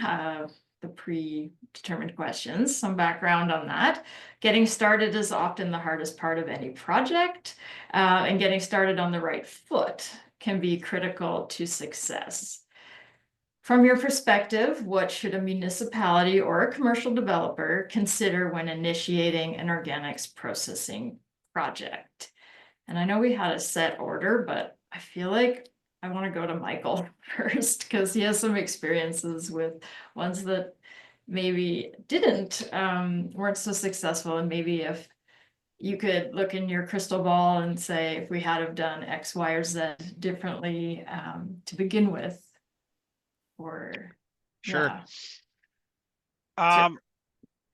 the predetermined questions, some background on that. Getting started is often the hardest part of any project, and getting started on the right foot can be critical to success. From your perspective, what should a municipality or a commercial developer consider when initiating an organics processing project? And I know we had a set order, but I feel like I want to go to Michael first because he has some experiences with ones that maybe didn't, weren't so successful. And maybe if you could look in your crystal ball and say, if we had have done X, Y, or Z differently to begin with, or Sure. yeah.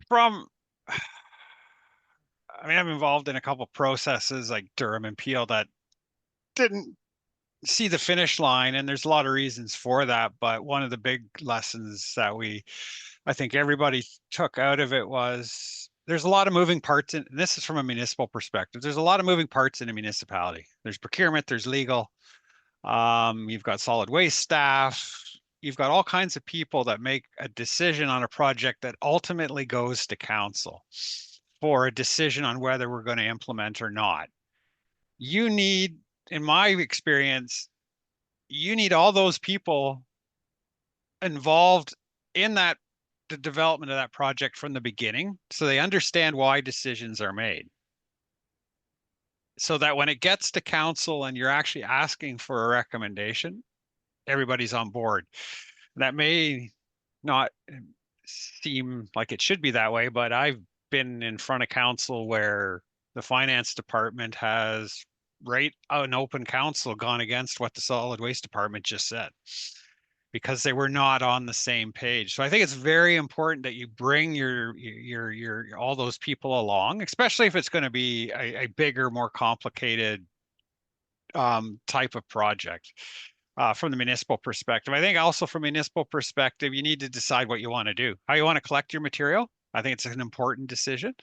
From, I mean, I'm involved in a couple processes like Durham and Peel that didn't see the finish line, and there's a lot of reasons for that. But one of the big lessons that I think everybody took out of it was there's a lot of moving parts and this is from a municipal perspective. There's a lot of moving parts in a municipality. There's procurement, there's legal, you've got solid waste staff, you've got all kinds of people that make a decision on a project that ultimately goes to council for a decision on whether we're going to implement or not. You need, in my experience, you need all those people involved in that, the development of that project from the beginning, so they understand why decisions are made. So that when it gets to council and you're actually asking for a recommendation, everybody's on board. That may not seem like it should be that way, but I've been in front of council where the finance department has, right out in open council, gone against what the solid waste department just said because they were not on the same page. So I think it's very important that you bring your all those people along, especially if it's going to be a bigger, more complicated type of project. From the municipal perspective, I think also from municipal perspective, you need to decide what you want to do, how you want to collect your material. I think it's an important decision.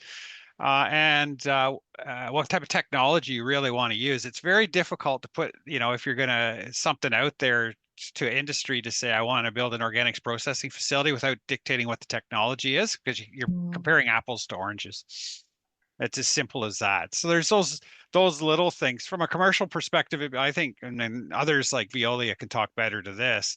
And what type of technology you really want to use. It's very difficult to put, if you're going to something out there to industry to say, I want to build an organics processing facility without dictating what the technology is, because you're comparing apples to oranges. It's as simple as that. So there's those little things from a commercial perspective. I think, and then others like Veolia can talk better to this,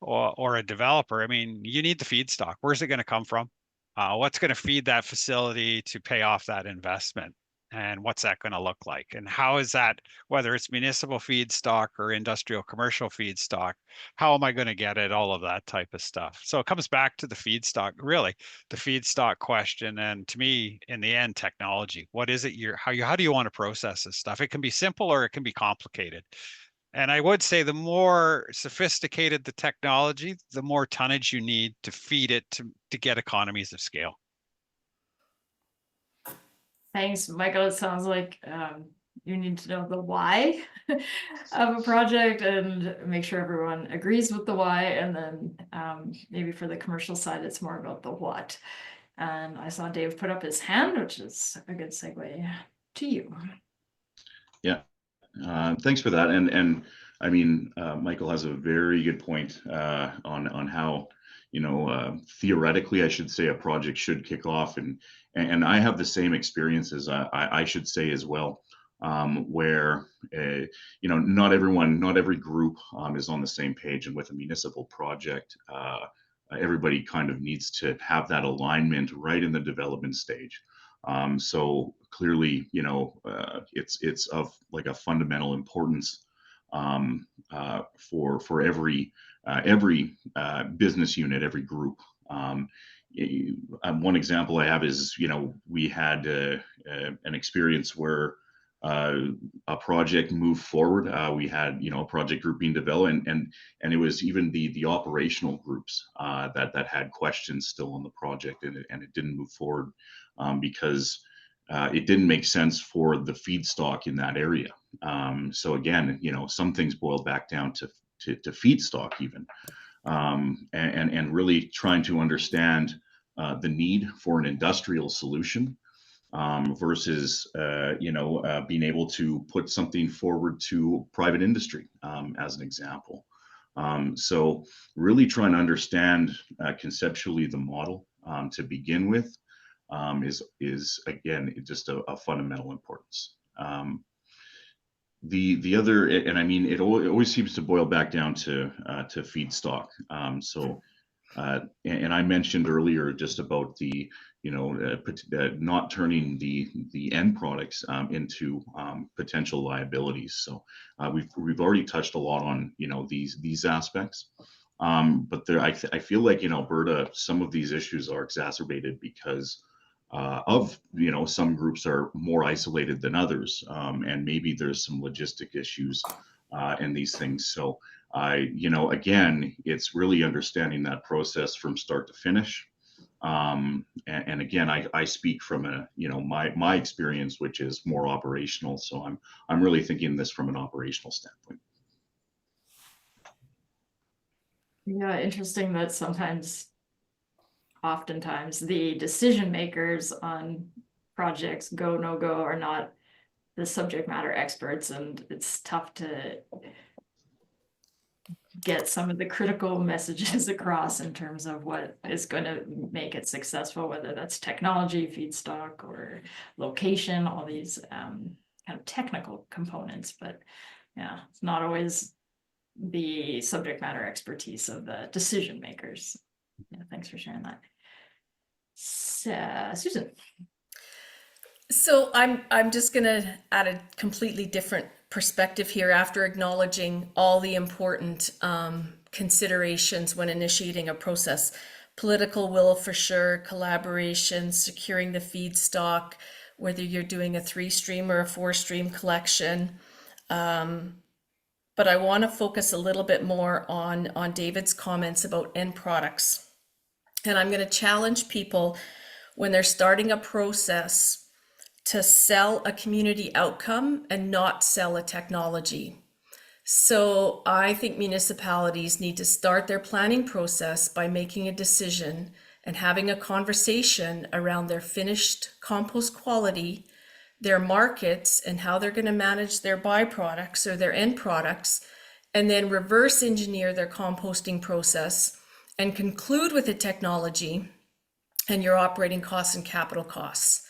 or a developer. I mean, you need the feedstock. Where's it going to come from? What's going to feed that facility to pay off that investment? And what's that going to look like? And how is that, whether it's municipal feedstock or industrial commercial feedstock, how am I going to get it? All of that type of stuff. So it comes back to the feedstock, really, the feedstock question. And to me, in the end, technology. What is it how do you want to process this stuff? It can be simple or it can be complicated. And I would say the more sophisticated the technology, the more tonnage you need to feed it to get economies of scale. Thanks, Michael. It sounds like you need to know the why of a project and make sure everyone agrees with the why. And then maybe for the commercial side, it's more about the what. And I saw Dave put up his hand, which is a good segue to you. Yeah, thanks for that. And I mean, Michael has a very good point on how, theoretically, I should say, a project should kick off, and I have the same experiences. I should say as well, where not every group is on the same page, and with a municipal project, everybody kind of needs to have that alignment right in the development stage. So clearly, it's of like a fundamental importance for every business unit, every group. One example I have is, we had an experience where a project moved forward. We had, a project group being developed, and it was even the operational groups that had questions still on the project, and it didn't move forward because it didn't make sense for the feedstock in that area. So again, some things boil back down to feedstock even, and really trying to understand the need for an industrial solution versus being able to put something forward to private industry, as an example. So really trying to understand conceptually the model to begin with is again just a fundamental importance. The other, and I mean, it always seems to boil back down to feedstock. And I mentioned earlier just about the, not turning the end products into potential liabilities. So we've already touched a lot on these aspects. But I feel like in Alberta, some of these issues are exacerbated because of some groups are more isolated than others, and maybe there's some logistic issues and these things. So again, it's really understanding that process from start to finish. And again, I speak from my experience, which is more operational. So I'm really thinking this from an operational standpoint. Yeah, interesting that oftentimes the decision makers on projects go, no go are not the subject matter experts, and it's tough to get some of the critical messages across in terms of what is going to make it successful, whether that's technology, feedstock, or location, all these kind of technical components. But yeah, it's not always the subject matter expertise of the decision makers. Yeah, thanks for sharing that. Susan. So I'm just gonna add a completely different perspective here after acknowledging all the important considerations when initiating a process. Political will for sure, collaboration, securing the feedstock, whether you're doing a 3-stream or a 4-stream collection. But I want to focus a little bit more on David's comments about end products. And I'm going to challenge people when they're starting a process to sell a community outcome and not sell a technology. So I think municipalities need to start their planning process by making a decision and having a conversation around their finished compost quality, their markets, and how they're going to manage their byproducts or their end products, and then reverse engineer their composting process and conclude with a technology and your operating costs and capital costs.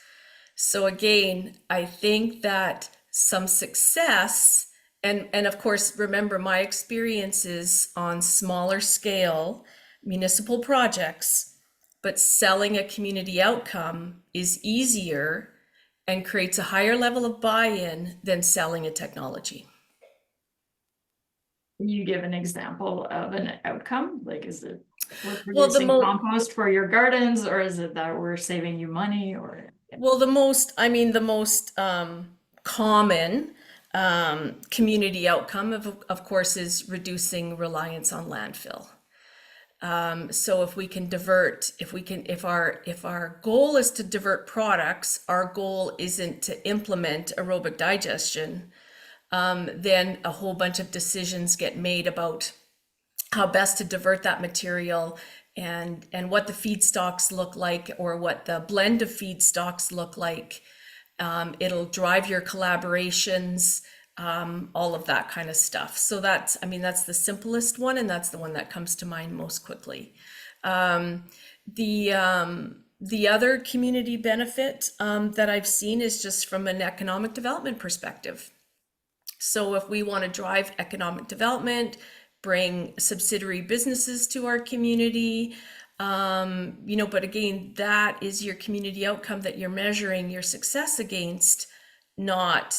So again, I think that some success, and of course, remember my experiences on smaller scale municipal projects, but selling a community outcome is easier and creates a higher level of buy-in than selling a technology. Can you give an example of an outcome? Like, is it we're Well, producing compost for your gardens, or is it that we're saving you money, or? Well, the most common community outcome of course is reducing reliance on landfill. So if our goal is to divert products, our goal isn't to implement aerobic digestion, then a whole bunch of decisions get made about how best to divert that material and what the feedstocks look like, or what the blend of feedstocks look like. It'll drive your collaborations, all of that kind of stuff. So that's the simplest one, and that's the one that comes to mind most quickly. The other community benefit that I've seen is just from an economic development perspective. So if we want to drive economic development, bring subsidiary businesses to our community, but again, that is your community outcome that you're measuring your success against, not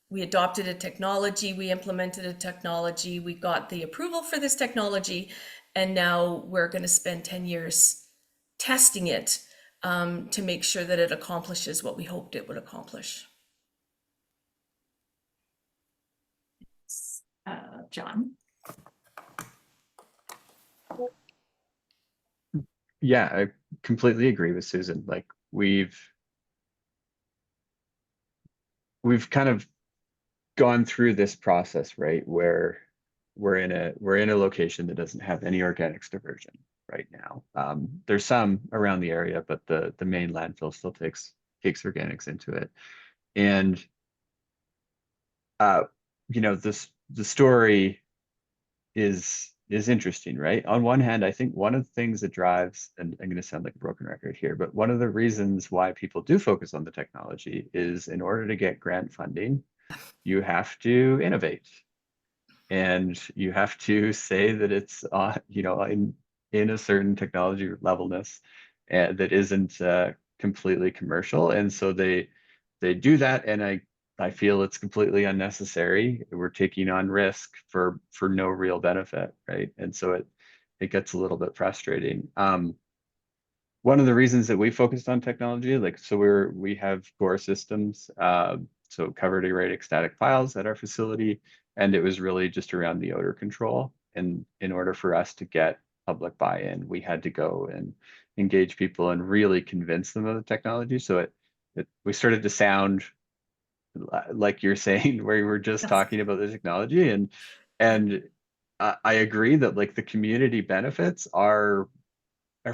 we adopted a technology, we implemented a technology, we got the approval for this technology, and now we're going to spend 10 years testing it to make sure that it accomplishes what we hoped it would accomplish. John? Yeah, I completely agree with Susan. Like we've kind of gone through this process, right, where we're in a location that doesn't have any organics diversion right now. There's some around the area, but the main landfill still takes organics into it. And the story is interesting, right? On one hand, I think one of the things that drives, and I'm going to sound like a broken record here, but one of the reasons why people do focus on the technology is in order to get grant funding, you have to innovate, and you have to say that it's in a certain technology levelness and that isn't completely commercial. And so they do that, and I feel it's completely unnecessary. We're taking on risk for no real benefit, right? And so it gets a little bit frustrating. One of the reasons that we focused on technology, like, so we have core systems, so covered array static files at our facility, and it was really just around the odor control. And in order for us to get public buy-in, we had to go and engage people and really convince them of the technology. So we started to sound like you're saying, where we were just Yes. talking about the technology, and I agree that like the community benefits are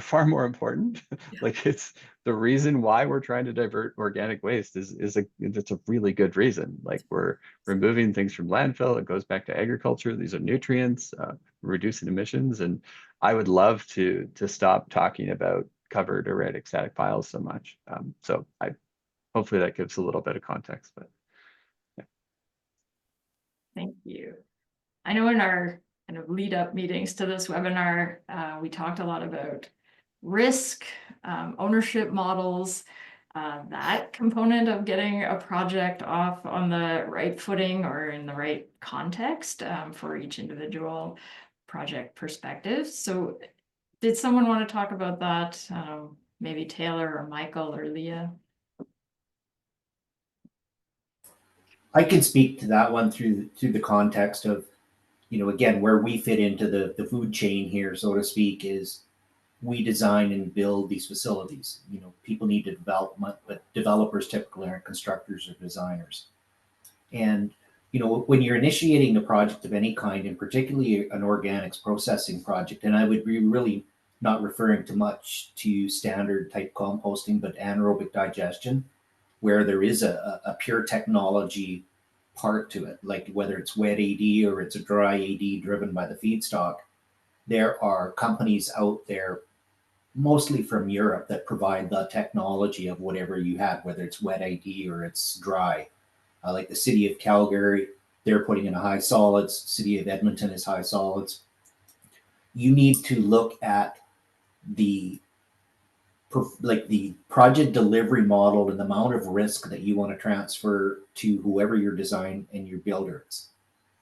far more important. Yeah. Like, it's the reason why we're trying to divert organic waste is it's a really good reason. Like, we're removing things from landfill. It goes back to agriculture. These are nutrients, reducing emissions. And I would love to stop talking about covered array static files so much. So hopefully that gives a little bit of context, but yeah. Thank you. I know in our kind of lead up meetings to this webinar, we talked a lot about risk, ownership models, that component of getting a project off on the right footing or in the right context for each individual project perspective. So did someone want to talk about that? Maybe Taylor or Michael or Leah? I could speak to that one through the context of, again, where we fit into the food chain here, so to speak, is we design and build these facilities. People need to development, but developers typically aren't constructors or designers. And when you're initiating a project of any kind, and particularly an organics processing project, and I would be really not referring too much to standard type composting, but anaerobic digestion, where there is a pure technology part to it, like whether it's wet AD or it's a dry AD driven by the feedstock. There are companies out there, mostly from Europe, that provide the technology of whatever you have, whether it's wet AD or it's dry. Like the city of Calgary, they're putting in a high solids. City of Edmonton is high solids. You need to look at the project delivery model and the amount of risk that you want to transfer to whoever your design and your builder is.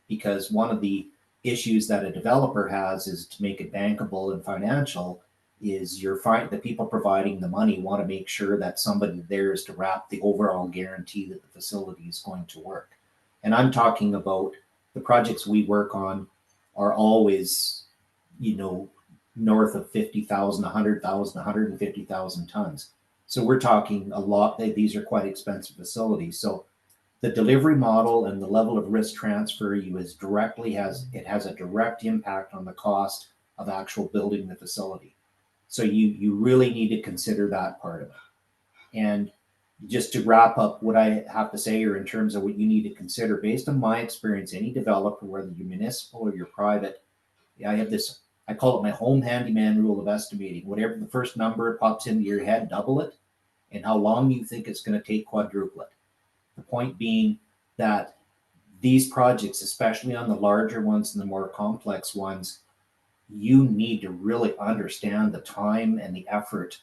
Because one of the issues that a developer has is to make it bankable and financial is the people providing the money want to make sure that somebody there is to wrap the overall guarantee that the facility is going to work. And I'm talking about the projects we work on are always, north of 50,000, 100,000, 150,000 tons. So we're talking a lot. These are quite expensive facilities. So the delivery model and the level of risk transfer has a direct impact on the cost of actual building the facility. So you really need to consider that part of it. And just to wrap up what I have to say, or in terms of what you need to consider, based on my experience, any developer, whether you're municipal or you're private, I have this, I call it my home handyman rule of estimating. Whatever the first number pops into your head, double it, and how long you think it's going to take, quadruple it. The point being that these projects, especially on the larger ones and the more complex ones, you need to really understand the time and the effort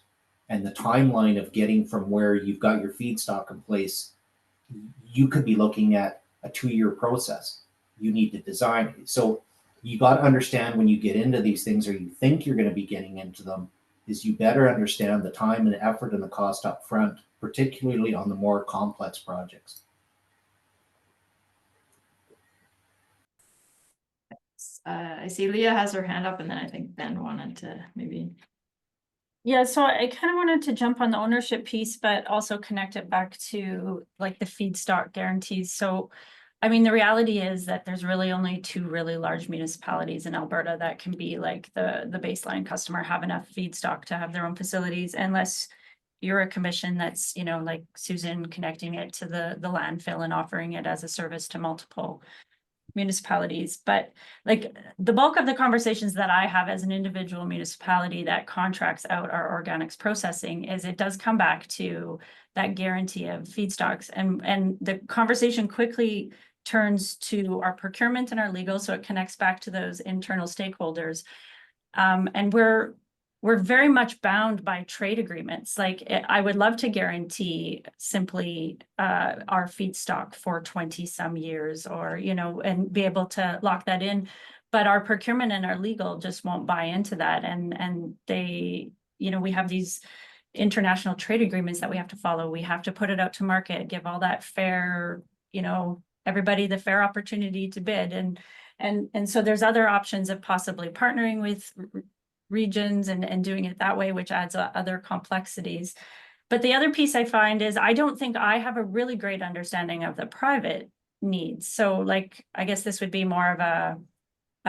and the timeline of getting from where you've got your feedstock in place. You could be looking at a 2-year process. You need to design it. So you got to understand when you get into these things, or you think you're going to be getting into them, is you better understand the time and the effort and the cost up front, particularly on the more complex projects. I see Leah has her hand up, and then I think Ben wanted to maybe. Yeah, so I kind of wanted to jump on the ownership piece, but also connect it back to like the feedstock guarantees. So, I mean, the reality is that there's really only 2 really large municipalities in Alberta that can be like the baseline customer, have enough feedstock to have their own facilities, unless you're a commission that's, like Susan, connecting it to the landfill and offering it as a service to multiple municipalities, but like the bulk of the conversations that I have as an individual municipality that contracts out our organics processing is it does come back to that guarantee of feedstocks, and the conversation quickly turns to our procurement and our legal, so it connects back to those internal stakeholders. And we're very much bound by trade agreements. Like I would love to guarantee simply our feedstock for 20 some years, or, you know, and be able to lock that in. But our procurement and our legal just won't buy into that. And they, you know, we have these international trade agreements that we have to follow. We have to put it out to market, give all that fair, you know, everybody the fair opportunity to bid. And so there's other options of possibly partnering with regions and doing it that way, which adds other complexities. But the other piece I find is I don't think I have a really great understanding of the private needs. So like, I guess this would be more of a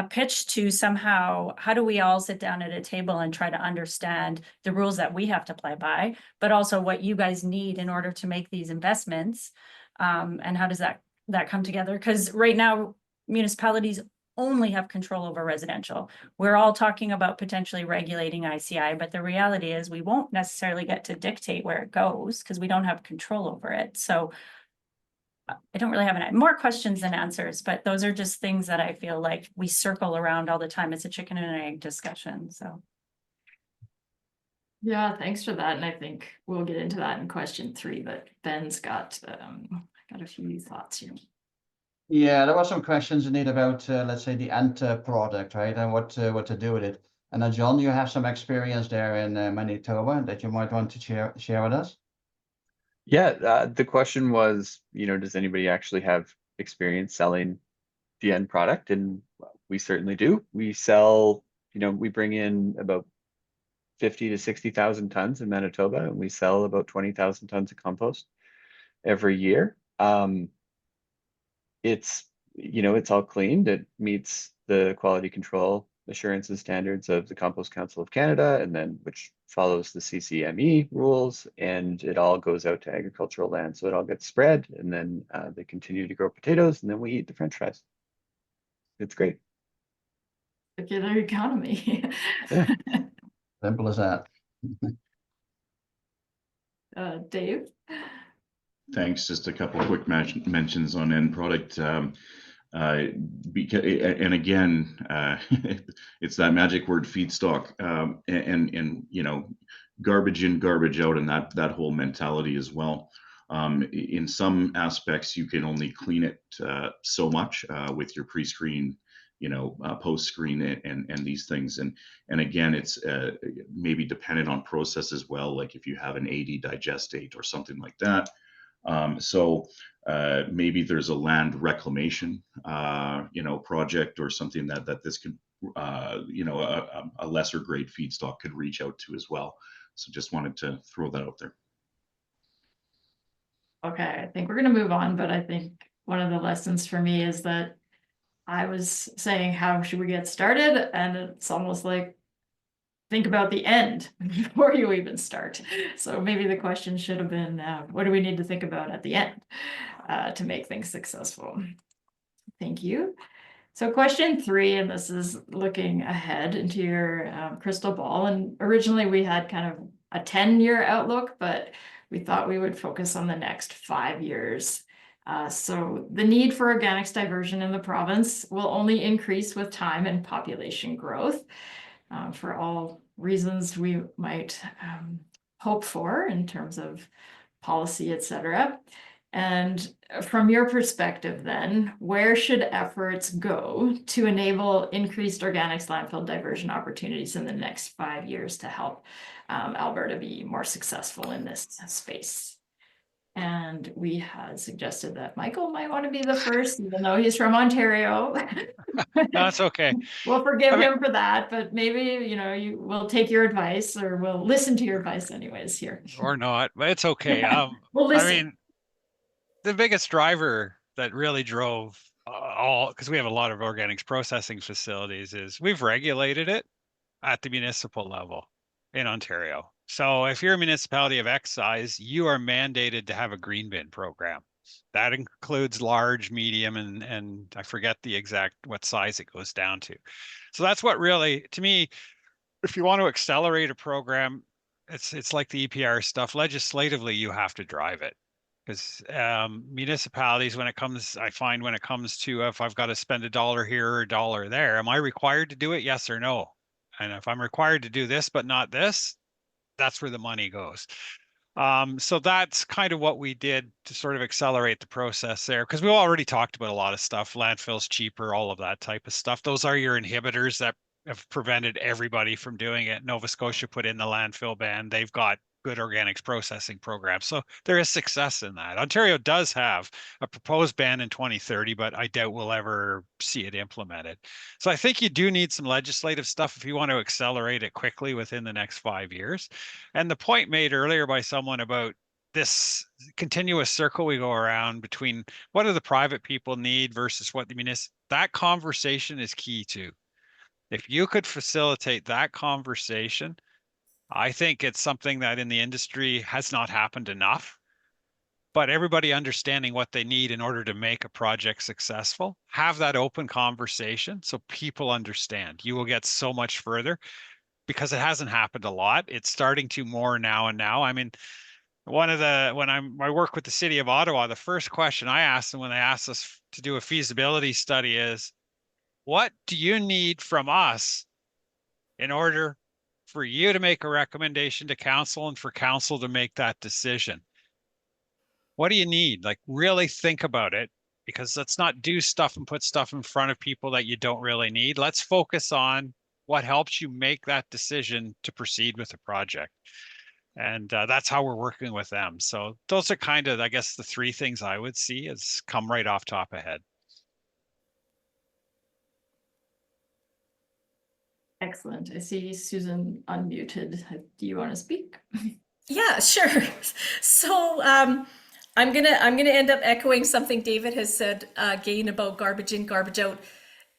pitch to somehow, how do we all sit down at a table and try to understand the rules that we have to play by, but also what you guys need in order to make these investments? And how does that come together? Because right now, municipalities only have control over residential. We're all talking about potentially regulating ICI, but the reality is we won't necessarily get to dictate where it goes because we don't have control over it. So I don't really have any more questions than answers, but those are just things that I feel like we circle around all the time. It's a chicken and egg discussion. So Yeah, thanks for that. And I think we'll get into that in question 3, but Ben's got a few thoughts here. Yeah, there were some questions indeed about, let's say, the end product, right, and what to do with it. And John, you have some experience there in Manitoba that you might want to share with us. Yeah, the question was, you know, does anybody actually have experience selling the end product? And we certainly do. We sell, you know, we bring in about 50 to 60,000 tons in Manitoba, and we sell about 20,000 tons of compost every year. It's, you know, it's all cleaned. It meets the quality control assurance and standards of the Compost Council of Canada, and then which follows the CCME rules, and it all goes out to agricultural land. So it all gets spread, and then they continue to grow potatoes, and then we eat the French fries. It's great. Circular economy. Yeah. Simple as that. Dave? Thanks. Just a couple of quick mentions on end product. Because, and again, it's that magic word feedstock, and you know, garbage in, garbage out, and that whole mentality as well. In some aspects, you can only clean it so much with your pre-screen, you know, post-screen and these things. And again, it's maybe dependent on process as well. Like if you have an 80 digestate or something like that. So maybe there's a land reclamation, you know, project or something that this could, you know, a lesser grade feedstock could reach out to as well. So just wanted to throw that out there. Okay, I think we're going to move on, but I think one of the lessons for me is that I was saying, how should we get started? And it's almost like, think about the end before you even start. So maybe the question should have been, what do we need to think about at the end to make things successful? Thank you. So question 3, and this is looking ahead into your crystal ball. And originally we had kind of a 10-year outlook, but we thought we would focus on the next 5 years. So the need for organics diversion in the province will only increase with time and population growth. For all reasons we might hope for in terms of policy, etc. And from your perspective then, where should efforts go to enable increased organics landfill diversion opportunities in the next 5 years to help Alberta be more successful in this space? And we had suggested that Michael might want to be the first, even though he's from Ontario. That's okay. We'll forgive him for that, but maybe, you know, we'll take your advice, or we'll listen to your advice anyways here. Or not, but it's okay. We'll listen. I mean, the biggest driver that really drove because we have a lot of organics processing facilities, is we've regulated it at the municipal level in Ontario. So if you're a municipality of X size, you are mandated to have a green bin program. That includes large, medium, and I forget the exact what size it goes down to. So that's what really, to me, if you want to accelerate a program, it's like the EPR stuff. Legislatively, you have to drive it. Because municipalities, I find when it comes to if I've got to spend $1 here or $1 there, am I required to do it? Yes or no? And if I'm required to do this, but not this, that's where the money goes. So that's kind of what we did to sort of accelerate the process there, because we already talked about a lot of stuff, landfills cheaper, all of that type of stuff. Those are your inhibitors that have prevented everybody from doing it. Nova Scotia put in the landfill ban. They've got good organics processing programs. So there is success in that. Ontario does have a proposed ban in 2030, but I doubt we'll ever see it implemented. So I think you do need some legislative stuff if you want to accelerate it quickly within the next 5 years. And the point made earlier by someone about this continuous circle we go around between what do the private people need versus what the municipal, that conversation is key too. If you could facilitate that conversation, I think it's something that in the industry has not happened enough. But everybody understanding what they need in order to make a project successful, have that open conversation so people understand. You will get so much further because it hasn't happened a lot. It's starting to more now and now. I mean, when I work with the city of Ottawa, the first question I ask them when they ask us to do a feasibility study is, what do you need from us in order for you to make a recommendation to council and for council to make that decision? What do you need? Like, really think about it, because let's not do stuff and put stuff in front of people that you don't really need. Let's focus on what helps you make that decision to proceed with the project. And that's how we're working with them. So those are kind of, I guess, the three things I would see as come right off top ahead. Excellent. I see Susan unmuted. Do you want to speak? Yeah, sure. So I'm gonna end up echoing something David has said again about garbage in, garbage out.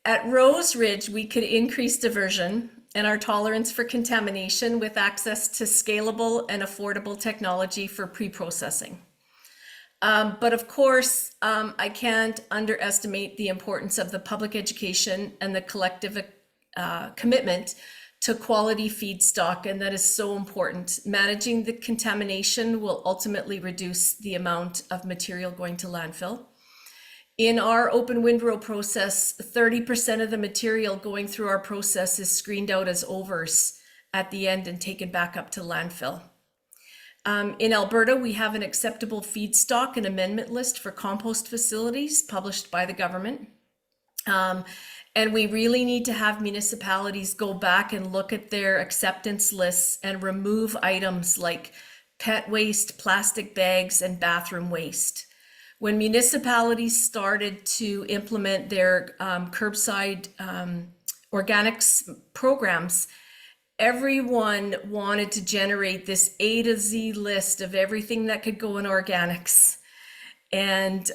At Rose Ridge, we could increase diversion and our tolerance for contamination with access to scalable and affordable technology for pre-processing. But of course, I can't underestimate the importance of the public education and the collective commitment to quality feedstock, and that is so important. Managing the contamination will ultimately reduce the amount of material going to landfill. In our open windrow process, 30% of the material going through our process is screened out as overs at the end and taken back up to landfill. In Alberta, we have an acceptable feedstock and amendment list for compost facilities published by the government. And we really need to have municipalities go back and look at their acceptance lists and remove items like pet waste, plastic bags, and bathroom waste. When municipalities started to implement their curbside organics programs, everyone wanted to generate this A to Z list of everything that could go in organics. And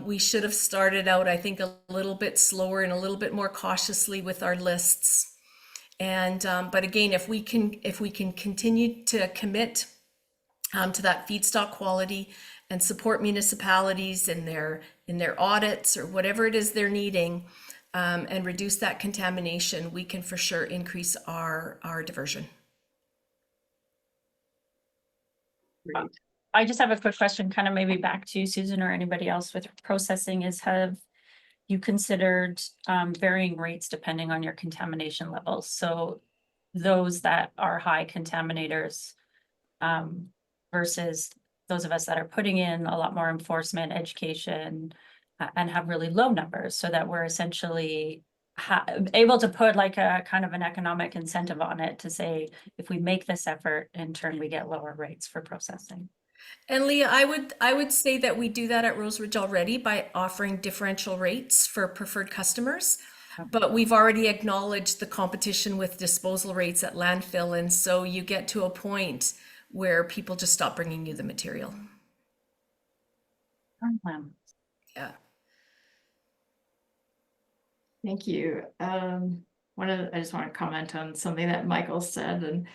we should have started out, I think, a little bit slower and a little bit more cautiously with our lists. And but again, if we can continue to commit to that feedstock quality and support municipalities in their audits or whatever it is they're needing, and reduce that contamination, we can for sure increase our diversion. Great. I just have a quick question, kind of maybe back to Susan or anybody else with processing, is have you considered varying rates depending on your contamination levels? So those that are high contaminators versus those of us that are putting in a lot more enforcement, education, and have really low numbers, so that we're essentially able to put like a kind of an economic incentive on it to say, if we make this effort, in turn, we get lower rates for processing. And Leah, I would say that we do that at Rose Ridge already by offering differential rates for preferred customers. But we've already acknowledged the competition with disposal rates at landfill. And so you get to a point where people just stop bringing you the material. Yeah. Thank you. I just want to comment on something that Michael said, and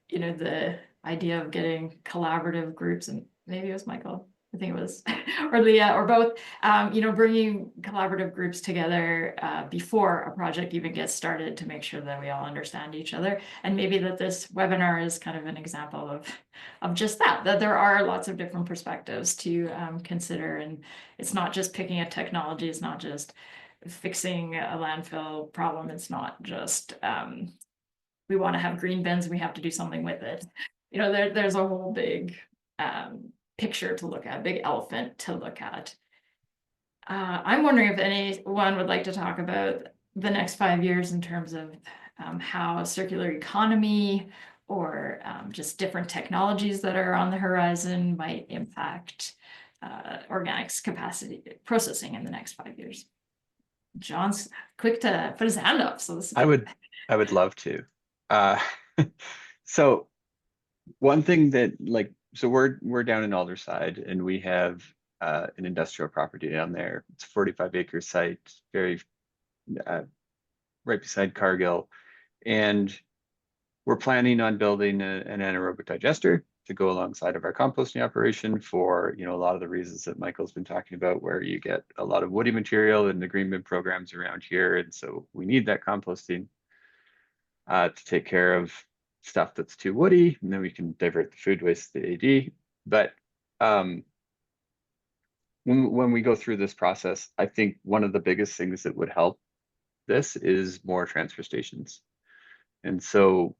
the idea of getting collaborative groups, and maybe it was Michael, I think it was, or Leah, or both, you know, bringing collaborative groups together before a project even gets started to make sure that we all understand each other. And maybe that this webinar is kind of an example of just that there are lots of different perspectives to consider. And it's not just picking a technology, it's not just fixing a landfill problem, it's not just, we want to have green bins, we have to do something with it. You know, there's a whole big picture to look at, big elephant to look at. I'm wondering if anyone would like to talk about the next 5 years in terms of how circular economy or just different technologies that are on the horizon might impact organics capacity processing in the next 5 years. John's quick to put his hand up, so this is I would love to. So one thing that so we're down in Aldersyde, and we have an industrial property down there. It's a 45-acre site, very right beside Cargill, and we're planning on building an anaerobic digester to go alongside of our composting operation for, you know, a lot of the reasons that Michael's been talking about, where you get a lot of woody material in the green bin programs around here, and so we need that composting to take care of stuff that's too woody, and then we can divert the food waste to the AD. But when we go through this process, I think one of the biggest things that would help this is more transfer stations. And so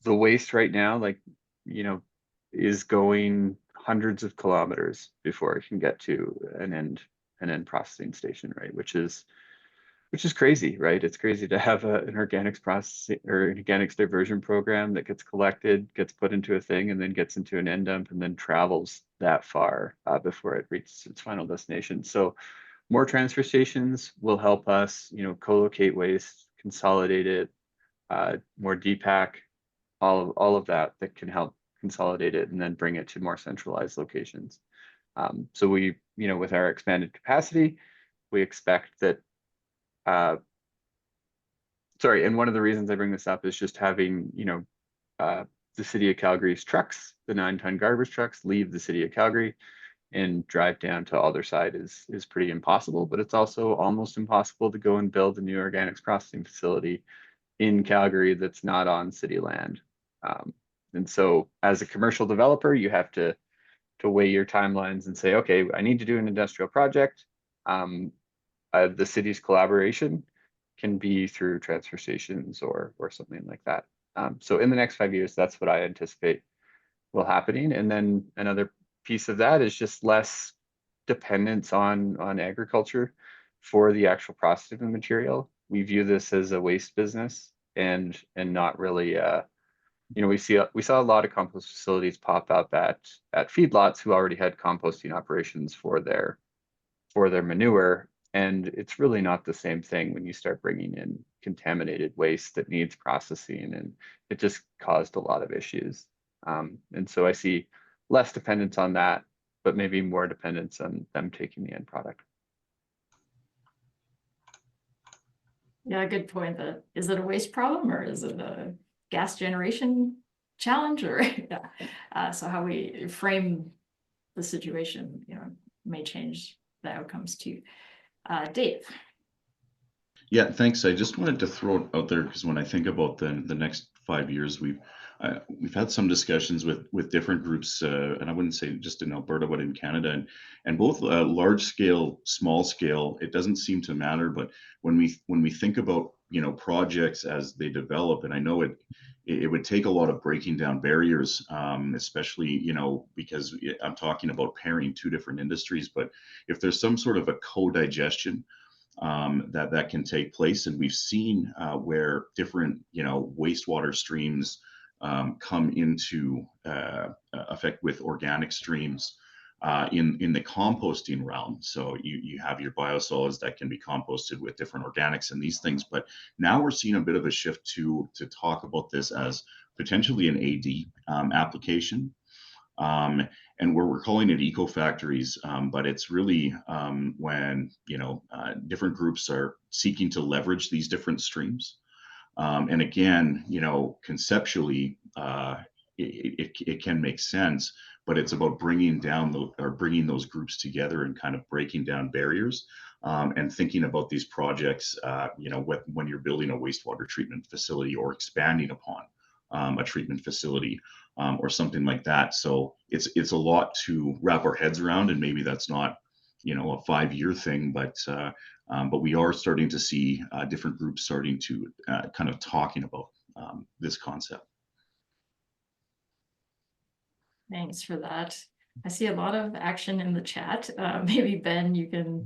the waste right now, like, you know, is going hundreds of kilometers before it can get to an end processing station, right? Which is crazy, right? It's crazy to have an organics processing or an organics diversion program that gets collected, gets put into a thing, and then gets into an end dump, and then travels that far before it reaches its final destination. So more transfer stations will help us, you know, co-locate waste, consolidate it, more depack, all of that can help consolidate it and then bring it to more centralized locations. So we, you know, with our expanded capacity, we expect that sorry, and one of the reasons I bring this up is just having, you know, the city of Calgary's trucks, the 9-ton garbage trucks, leave the city of Calgary and drive down to Aldersyde is pretty impossible, but it's also almost impossible to go and build a new organics processing facility in Calgary that's not on city land. And so as a commercial developer, you have to weigh your timelines and say, okay, I need to do an industrial project. The city's collaboration can be through transfer stations or something like that. So in the next 5 years, that's what I anticipate will happening. And then another piece of that is just less dependence on agriculture for the actual processing of the material. We view this as a waste business and not really you know, we saw a lot of compost facilities pop up at feedlots who already had composting operations for their manure, and it's really not the same thing when you start bringing in contaminated waste that needs processing, and it just caused a lot of issues. And so I see less dependence on that, but maybe more dependence on them taking the end product. Yeah, good point. Is it a waste problem or is it a gas generation challenge? Or yeah. So how we frame the situation, you know, may change the outcomes too. Dave. Yeah, thanks. I just wanted to throw it out there because when I think about the next 5 years, we've had some discussions with different groups, and I wouldn't say just in Alberta, but in Canada, and both large scale, small scale. It doesn't seem to matter, but when we think about, you know, projects as they develop, and I know it would take a lot of breaking down barriers, especially, you know, because I'm talking about pairing two different industries. But if there's some sort of a co-digestion that can take place, and we've seen where different, you know, wastewater streams come into effect with organic streams in the composting realm. So you have your biosolids that can be composted with different organics and these things. But now we're seeing a bit of a shift to talk about this as potentially an AD application. And we're calling it eco factories, but it's really when, you know, different groups are seeking to leverage these different streams. And again, you know, conceptually, it can make sense, but it's about bringing those groups together and kind of breaking down barriers, and thinking about these projects, when you're building a wastewater treatment facility or expanding upon a treatment facility, or something like that. So it's a lot to wrap our heads around, and maybe that's not, a 5-year thing, but we are starting to see different groups starting to kind of talking about this concept. Thanks for that. I see a lot of action in the chat. Maybe Ben, you can.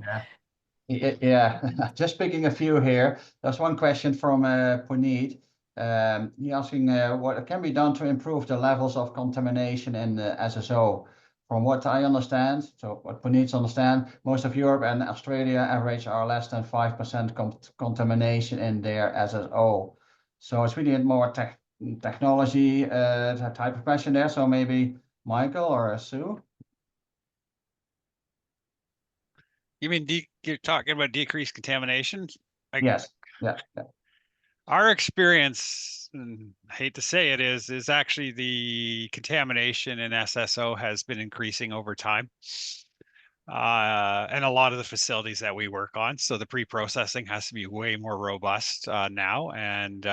Yeah, just picking a few here. There's one question from Puneet. He asking what can be done to improve the levels of contamination in the SSO. From what I understand, so what Puneet understand, most of Europe and Australia average are less than 5% contamination in their SSO. So it's really a more technology type of question there. So maybe Michael or Sue. You mean you're talking about decreased contamination? Yes. Yeah. Our experience, and I hate to say it, is actually the contamination in SSO has been increasing over time. And a lot of the facilities that we work on. So the pre-processing has to be way more robust now. And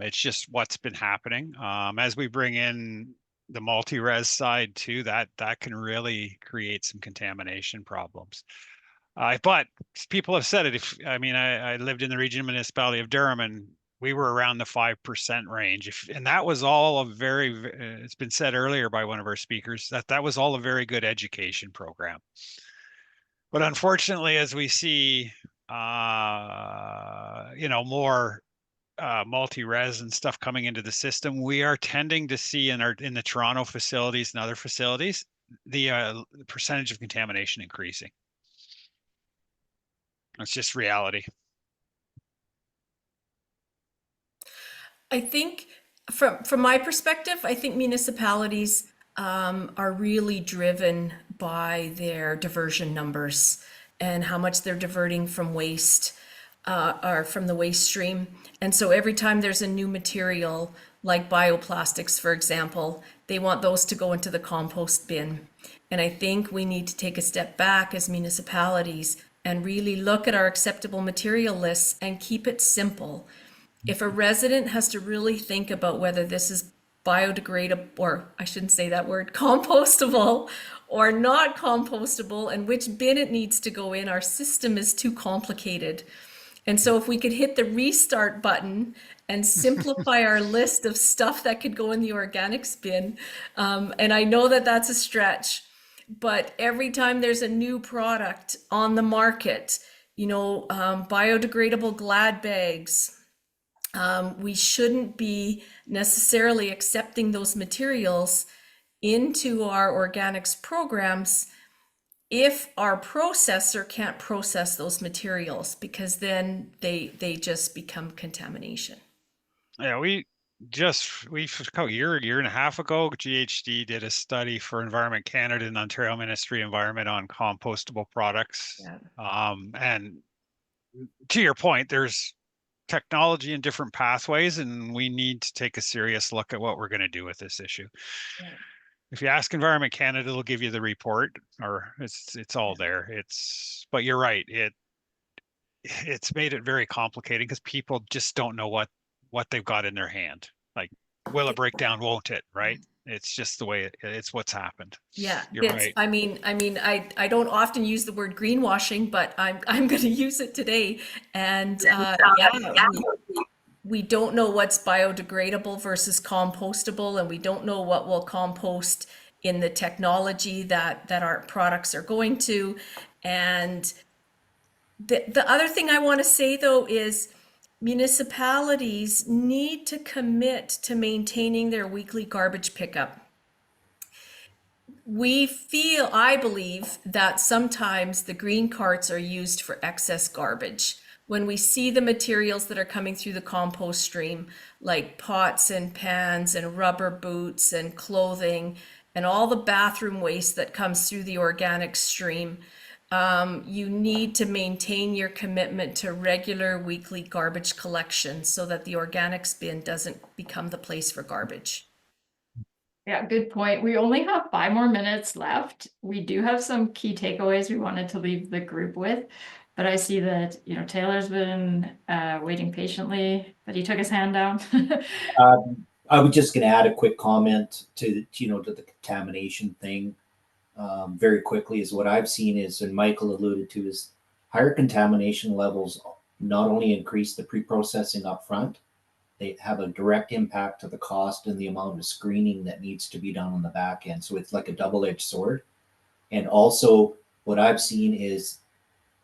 it's just what's been happening. As we bring in the multi-res side too, that can really create some contamination problems. But people have said it. I lived in the regional municipality of Durham, and we were around the 5% range. And that was all it's been said earlier by one of our speakers, that was all a very good education program. But unfortunately, as we see, more multi-res and stuff coming into the system, we are tending to see in the Toronto facilities and other facilities, the percentage of contamination increasing. It's just reality. I think from my perspective, I think municipalities are really driven by their diversion numbers and how much they're diverting from waste or from the waste stream. And so every time there's a new material, like bioplastics, for example, they want those to go into the compost bin. And I think we need to take a step back as municipalities and really look at our acceptable material lists and keep it simple. If a resident has to really think about whether this is biodegradable, or I shouldn't say that word, compostable or not compostable, and which bin it needs to go in, our system is too complicated. And so if we could hit the restart button and simplify our list of stuff that could go in the organics bin, and I know that that's a stretch, but every time there's a new product on the market, biodegradable Glad bags, we shouldn't be necessarily accepting those materials into our organics programs if our processor can't process those materials, because then they just become contamination. Yeah, a year and a half ago, GHD did a study for Environment Canada and Ontario Ministry of Environment on compostable products. Yeah. And to your point, there's technology and different pathways, and we need to take a serious look at what we're going to do with this issue. Yeah. If you ask Environment Canada, they'll give you the report, or it's all there. But you're right. It's made it very complicated because people just don't know what they've got in their hand. Like, will it break down? Won't it? Right? It's just the way it's what's happened. Yeah, You're right. I don't often use the word greenwashing, but I'm going to use it today. And we don't know what's biodegradable versus compostable, and we don't know what will compost in the technology that our products are going to. And the other thing I want to say, though, is municipalities need to commit to maintaining their weekly garbage pickup. I believe that sometimes the green carts are used for excess garbage. When we see the materials that are coming through the compost stream, like pots and pans and rubber boots and clothing and all the bathroom waste that comes through the organic stream, you need to maintain your commitment to regular weekly garbage collection so that the organics bin doesn't become the place for garbage. Yeah, good point. We only have 5 more minutes left. We do have some key takeaways we wanted to leave the group with. But I see that, Taylor's been waiting patiently, but he took his hand down. I was just going to add a quick comment to the contamination thing. Very quickly, is what I've seen is, and Michael alluded to, is higher contamination levels not only increase the pre-processing up front, they have a direct impact to the cost and the amount of screening that needs to be done on the back end. So it's like a double-edged sword. And also what I've seen is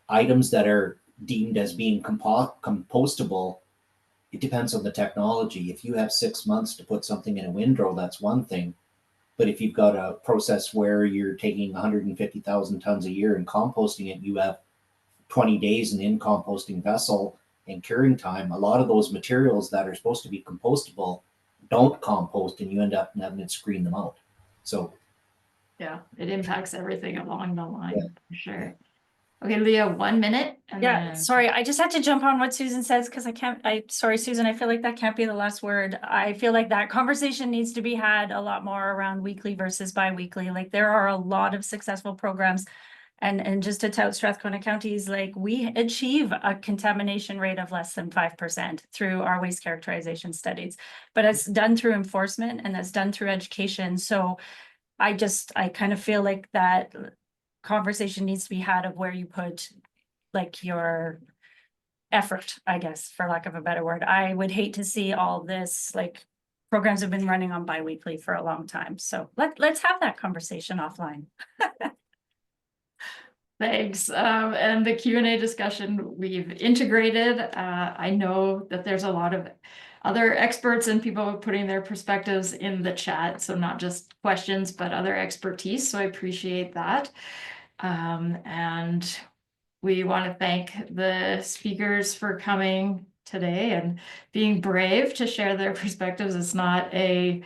items that are deemed as being compostable. It depends on the technology. If you have 6 months to put something in a windrow, that's one thing. But if you've got a process where you're taking 150,000 tons a year and composting it, you have 20 days in an in-composting vessel and curing time. A lot of those materials that are supposed to be compostable don't compost, and you end up having to screen them out. So Yeah, it impacts everything along the line, Yeah. for sure. Okay, Leah, 1 minute. And Yeah, then... sorry, I just had to jump on what Susan says because sorry, Susan, I feel like that can't be the last word. I feel like that conversation needs to be had a lot more around weekly versus bi-weekly. Like there are a lot of successful programs. And just to tout Strathcona counties, like we achieve a contamination rate of less than 5% through our waste characterization studies, but it's done through enforcement and that's done through education. So I kind of feel like that conversation needs to be had of where you put like your effort, I guess, for lack of a better word. I would hate to see all this, like programs have been running on bi-weekly for a long time. So let's have that conversation offline. Thanks. And the Q&A discussion we've integrated. I know that there's a lot of other experts and people putting their perspectives in the chat. So not just questions, but other expertise. So I appreciate that. And we want to thank the speakers for coming today and being brave to share their perspectives. It's not they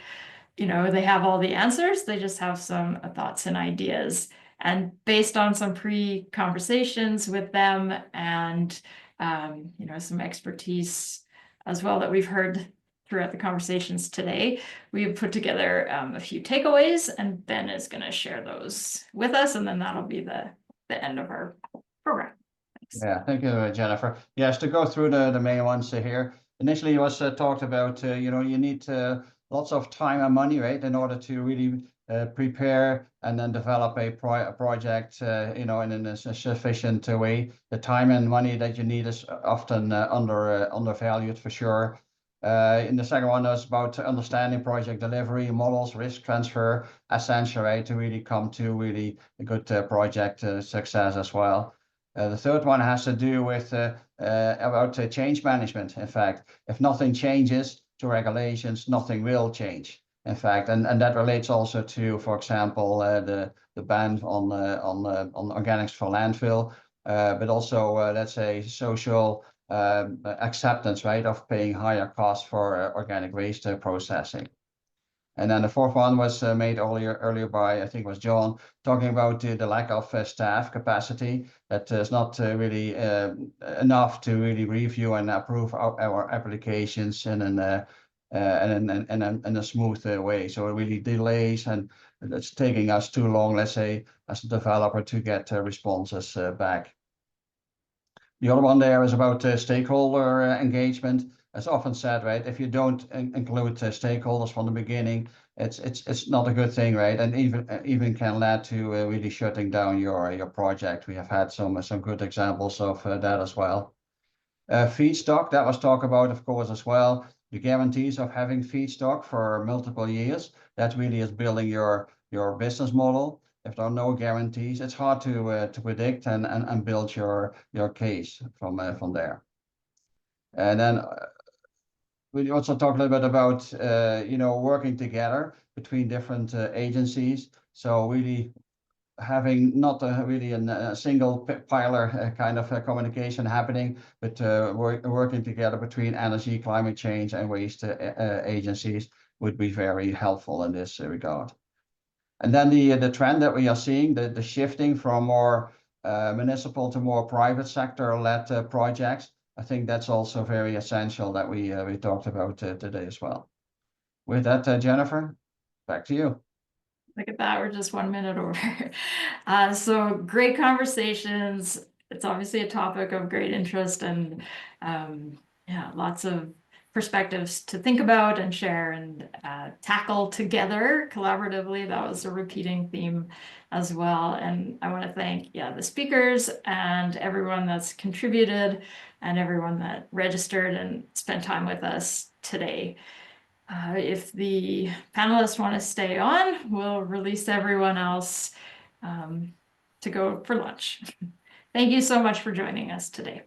have all the answers. They just have some thoughts and ideas. And based on some pre-conversations with them and, some expertise as well that we've heard throughout the conversations today, we have put together a few takeaways, and Ben is going to share those with us, and then that'll be the end of our program. Thanks. Yeah, thank you, Jennifer. Yes, to go through the main ones here. Initially, it was talked about, you need lots of time and money, right, in order to really prepare and then develop a project, in a sufficient way. The time and money that you need is often undervalued for sure. And the second one was about understanding project delivery, models, risk transfer, essential, right, to really come to really a good project success as well. The third one has to do with about change management. In fact, if nothing changes to regulations, nothing will change. In fact, and that relates also to, for example, the ban on organics for landfill, but also let's say social acceptance, right, of paying higher costs for organic waste processing. And then the fourth one was made earlier by, I think it was John, talking about the lack of staff capacity. That is not really enough to really review and approve our applications in a smooth way. So it really delays, and it's taking us too long, let's say, as a developer to get responses back. The other one there is about stakeholder engagement. As often said, right, if you don't include stakeholders from the beginning, it's not a good thing, right? And even can lead to really shutting down your project. We have had some good examples of that as well. Feedstock, that was talked about, of course, as well. The guarantees of having feedstock for multiple years, that really is building your business model. If there are no guarantees, it's hard to predict and build your case from there. And then we also talked a little bit about working together between different agencies. So really having not really a single pilar kind of communication happening, but working together between energy, climate change, and waste agencies would be very helpful in this regard. And then the trend that we are seeing, the shifting from more municipal to more private sector-led projects, I think that's also very essential that we talked about today as well. With that, Jennifer? back to you. Look at that, we're just 1 minute over. So great conversations. It's obviously a topic of great interest and yeah, lots of perspectives to think about and share and tackle together collaboratively. That was a repeating theme as well. And I want to thank, yeah, the speakers and everyone that's contributed and everyone that registered and spent time with us today. If the panelists want to stay on, we'll release everyone else to go for lunch. Thank you so much for joining us today.